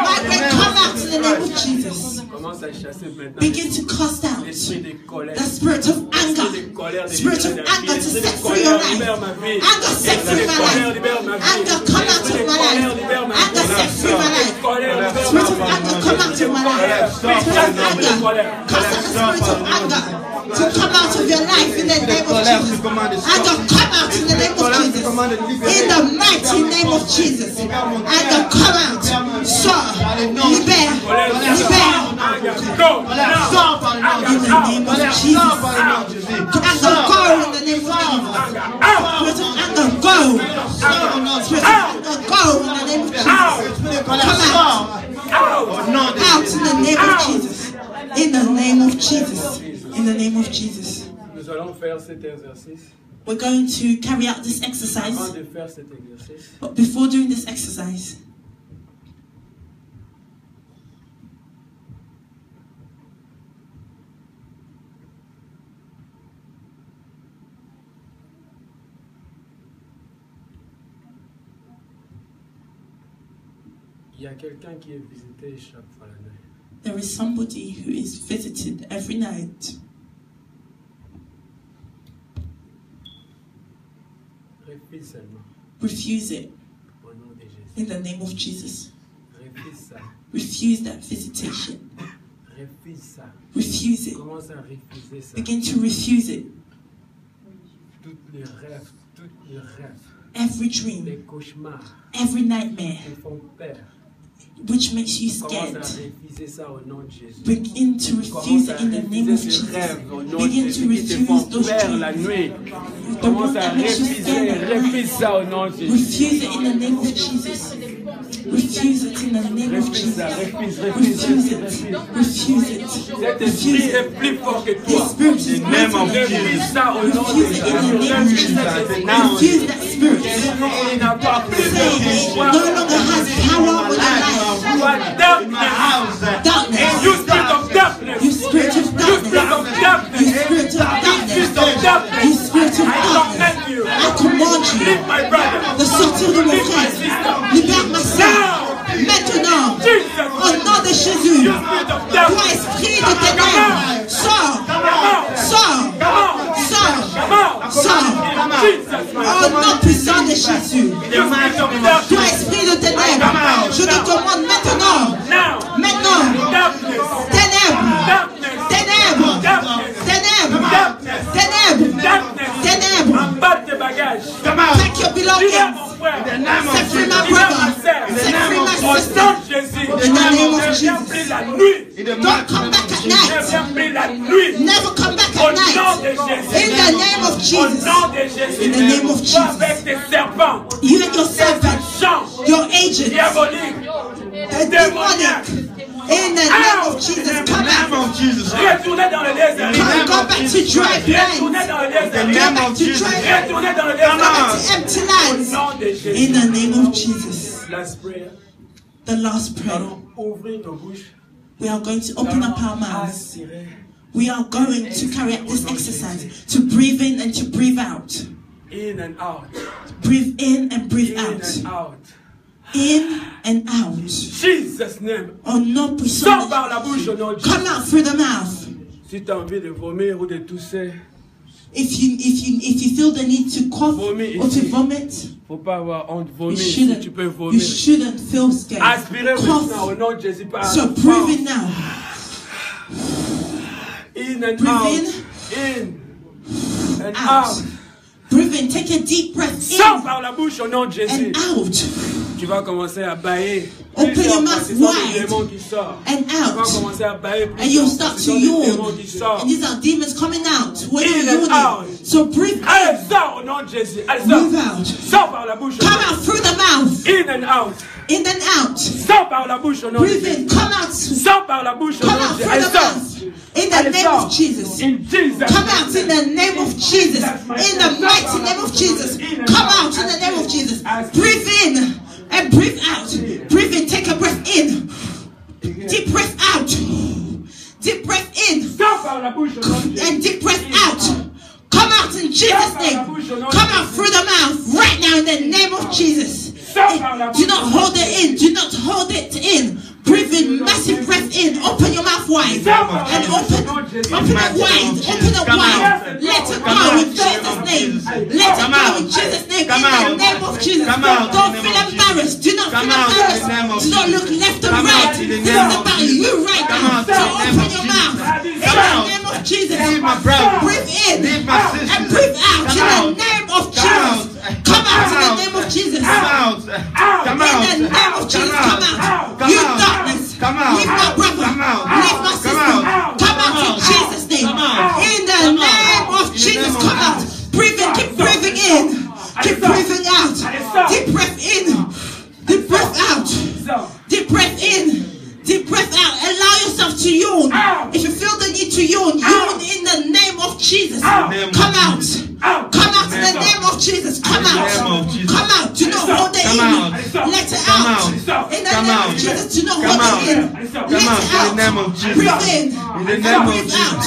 Migraine come out in the name of Jesus. Commence à chasser maintenant Begin to cast out l'esprit de colère. the spirit of anger. Spirit of anger to set free your life. Anger set free my life. Anger come out of my life. Anger set free my life. Spirit of anger come out of my life. Spirit of anger. Cast out the spirit of anger to come out of your life in the name of Jesus. Anger come out in the name of Jesus. In the mighty name of Jesus. Anger come out. Sors. Libère. Libère. Go! In the name of Jesus. Anger go in the name of Jesus. Spirit of anger go. Spirit of anger go in the name of Jesus. Come out. Out in the name of Jesus. In the name of Jesus. In the name of Jesus. Nous allons faire cet exercice. We're going to carry out this Avant exercise. de faire cet exercice, But before doing this exercise, il y a quelqu'un qui est visité chaque fois la nuit. There is somebody who is visited every night. Refuse it. In the name of Jesus. Refuse that visitation. Refuse it. Begin to refuse it. Every dream, every nightmare, which makes you scared, begin to refuse it in the name of Jesus. Begin to refuse those dreams. The one that makes you scared at night. Refuse it in the name of Jesus. Refuse it in the name of Jesus. Refuse it. Refuse it. Refuse it. This spirit is greater than you. Refuse it in the name of Jesus. Refuse that spirit. Say no longer has power over your life. Darkness. You spirit of darkness. You spirit of darkness. You spirit of darkness. You spirit of darkness. I command you. De sortir de mon frère. Libère ma sœur. Maintenant, au nom de Jésus, toi esprit de ténèbres, sors, sors, sors, sors, au nom puissant de Jésus. Toi esprit de ténèbres, je te commande maintenant, ténèbres, ténèbres, ténèbres, ténèbres, ténèbres, take your belongings. Set free my brother. Set free my sister. In the name of Jesus. Don't come back at night. Never come back at night. In the name of Jesus. In the name of Jesus. You and your servant, your agent, the demonic. In the name of Jesus, come out. Come, go back to dry plains. Go back to dry plains. Go back to empty lands. In the name of Jesus. The last prayer. We are going to open up our mouths. We are going to carry out this exercise to breathe in and to breathe out. In and out. Breathe in and breathe out. In and out. Jesus' name. Oh no, sors par la bouche au nom de Jésus. Come out through the mouth. Si tu as envie de vomir ou de tousser. If you feel the need to cough or to vomit. Faut pas avoir honte, vomir. Si tu peux vomir. You shouldn't feel scared. Aspirez maintenant au nom de Jésus par. So breathe in now. In and breathe out. In and out. Breathe in. Take a deep breath in. Sors par la bouche au nom de Jésus. And out. Tu vas commencer à bailler. Open your mouth wide and out. And you'll start to yawn. And these are demons coming out. When you're yawning. So breathe in. Breathe out. Come out through the mouth. In and out. In and out. Breathe in. Come out. Come out through the mouth. In the name of Jesus. Come out in the name of Jesus. In the mighty name of Jesus. Come out in the name of Jesus. Breathe in. And breathe out. Breathe in. Take a breath in. Deep breath out. Deep breath in. And deep breath out. Come out in Jesus' name. Come out through the mouth right now in the name of Jesus. Do not hold it in. Do not hold it in. Breathe in, massive breath in. Open your mouth wide. And open it wide. Open it wide. Let it go in Jesus' name. Let it go in Jesus' name. In the name of Jesus. Don't feel embarrassed. Do not feel embarrassed. Do not look left and right. This is about you right now. So open your mouth. In the name of Jesus. Breathe in and breathe out. In the name of Jesus. Come out in the name of Jesus. Come out. In the name of Jesus. Come out. You darkness. Leave my brother. Leave my sister. Come out in Jesus' name. In the name of Jesus. Come out. Breathe in. Keep breathing in. Keep breathing out. Deep breath in. Deep breath out. Deep breath in. Deep breath out. Allow yourself to yawn. If you feel the need to yawn, yawn in the name of Jesus. Come out. Come out in the name of Jesus. Come out. Come out. Do not hold it in. Let it out. In the name of Jesus. Do not hold it in. Let it out. Breathe in. And breathe out.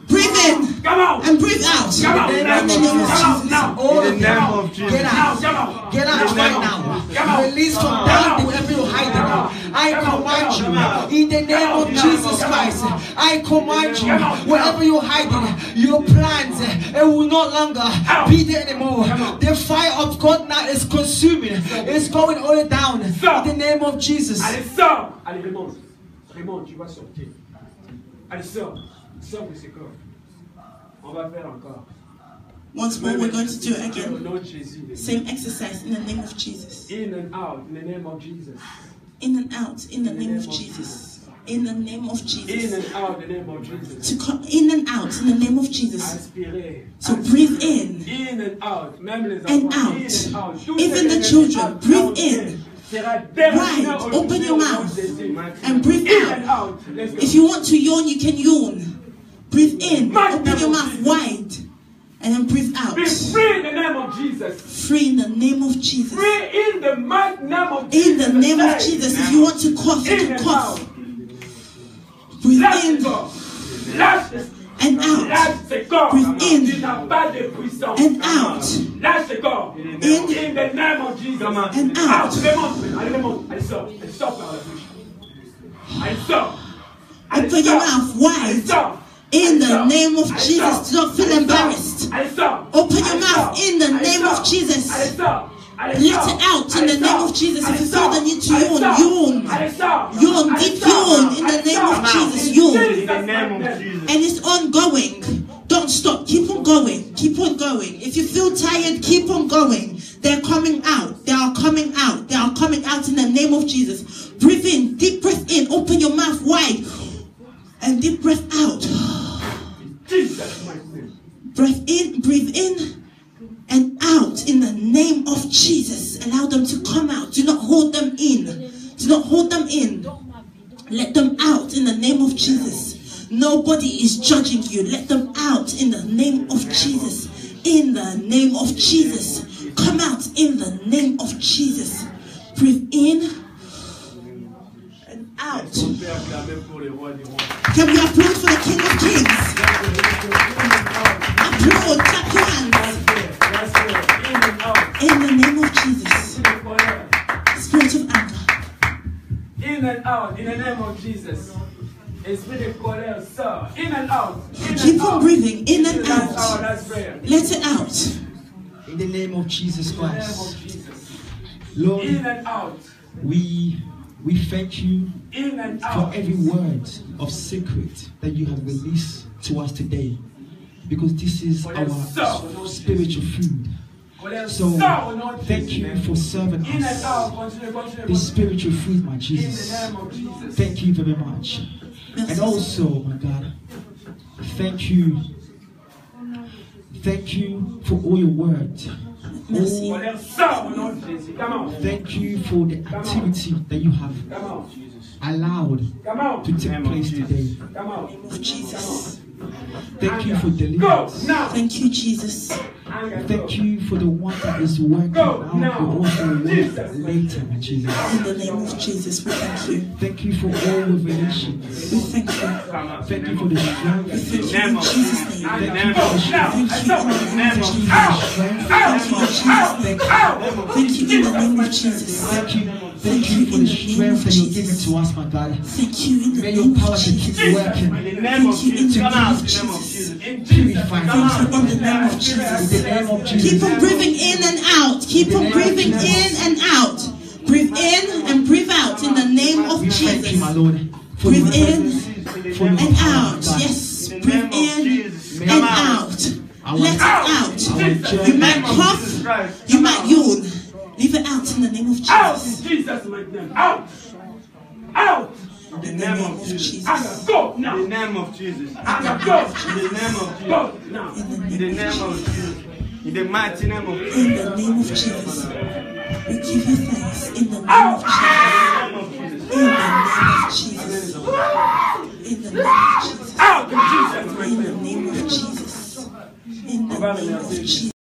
Breathe in and breathe out. In the name of Jesus. In the name of Jesus. Get out. Get out right now. Release from down wherever you're hiding. I command you. In the name of Jesus Christ, I command you, wherever you're hiding, your plans will no longer be there anymore. The fire of God now is consuming. It's going all down. In the name of Jesus. Allez, sors. Allez, Raymond. Raymond, tu vas sortir. Allez, sors. Sors de ce corps. On va faire encore. Once more, we're going to do it again. Same exercise in the name of Jesus. In and out in the name of Jesus. In and out in the name of Jesus. In the name of Jesus. In and out in the name of Jesus. To come in and out in the name of Jesus. So breathe in. In and out. And out. Even the children, breathe in. Right. Open your mouth and breathe out. If you want to yawn, you can yawn. Breathe in. Open your mouth wide. And then breathe out. Be free in the name of Jesus. Free in the name of Jesus. Free in the mighty name of Jesus. In the name of Jesus. If you want to cough, you can cough. Breathe in and out. Breathe in and out. In the name of Jesus. And out. Allez, sors. Allez, sors par la bouche. Allez, sors. Open your mouth wide. In the name of Jesus. Do not feel embarrassed. Open your mouth in the name of Jesus. Let it out in the name of Jesus. If you feel the need to yawn, yawn, deep yawn in the name of Jesus. Yawn. And it's ongoing. Don't stop. Keep on going. Keep on going. If you feel tired, keep on going. They're coming out. They are coming out. They are coming out in the name of Jesus. Breathe in. Deep breath in. Open your mouth wide. And deep breath out. Breathe in and out in the name of Jesus. Allow them to come out. Do not hold them in. Do not hold them in. Let them out in the name of Jesus. Nobody is judging you. Let them out in the name of Jesus. In the name of Jesus. Come out in the name of Jesus. Breathe in and out. Can we applaud for the King of Kings? Applaud, clap your hands. In the name of Jesus. Spirit of anger. In and out, in the name of Jesus. Esprit de colère, sort. In and out. Keep on breathing. In and out. Let it out. In the name of Jesus Christ. Lord, in and out. We thank you for every word of secret that you have released to us today, because this is our spiritual food. So thank you for serving us this spiritual food, my Jesus. Thank you very much. And also, my God, thank you for all your words. Thank you for the activity that you have allowed to take place today. Jesus. Thank you for deliverance. Thank you, Jesus. Thank you for the one that is working out the also work later, my Jesus. In the name of Jesus, we thank you. Thank you for all revelations. We thank you. Thank you for the strength. We thank you in Jesus' name. Thank you for the strength. Thank you in the name of Jesus. Thank you. Thank you for the strength that you're giving to us, my God. Thank you in the May name your power of to keep Jesus. working. Thank you in the name of Jesus. Purify Thank you in the name of Jesus. In the name of Jesus. Keep on breathing in and out. Keep on breathing in and out. Breathe in and breathe out in the name of Jesus. Thank you, my Lord. Breathe in and out. Yes. Breathe in and out. Let it out. You might cough. You might yawn. Leave it out in the name of Jesus. Out in Jesus' mighty name. Out. Out. In the name of Jesus. I gotta go now. In the name of Jesus. I gotta go. In the name of Jesus. Go now. In the name of Jesus. In the mighty name of Jesus. In the name of Jesus. We give you thanks. In the name of Jesus. In the name of Jesus. In the name of Jesus. Out in Jesus' mighty In the name. name of Jesus. In the name of Jesus.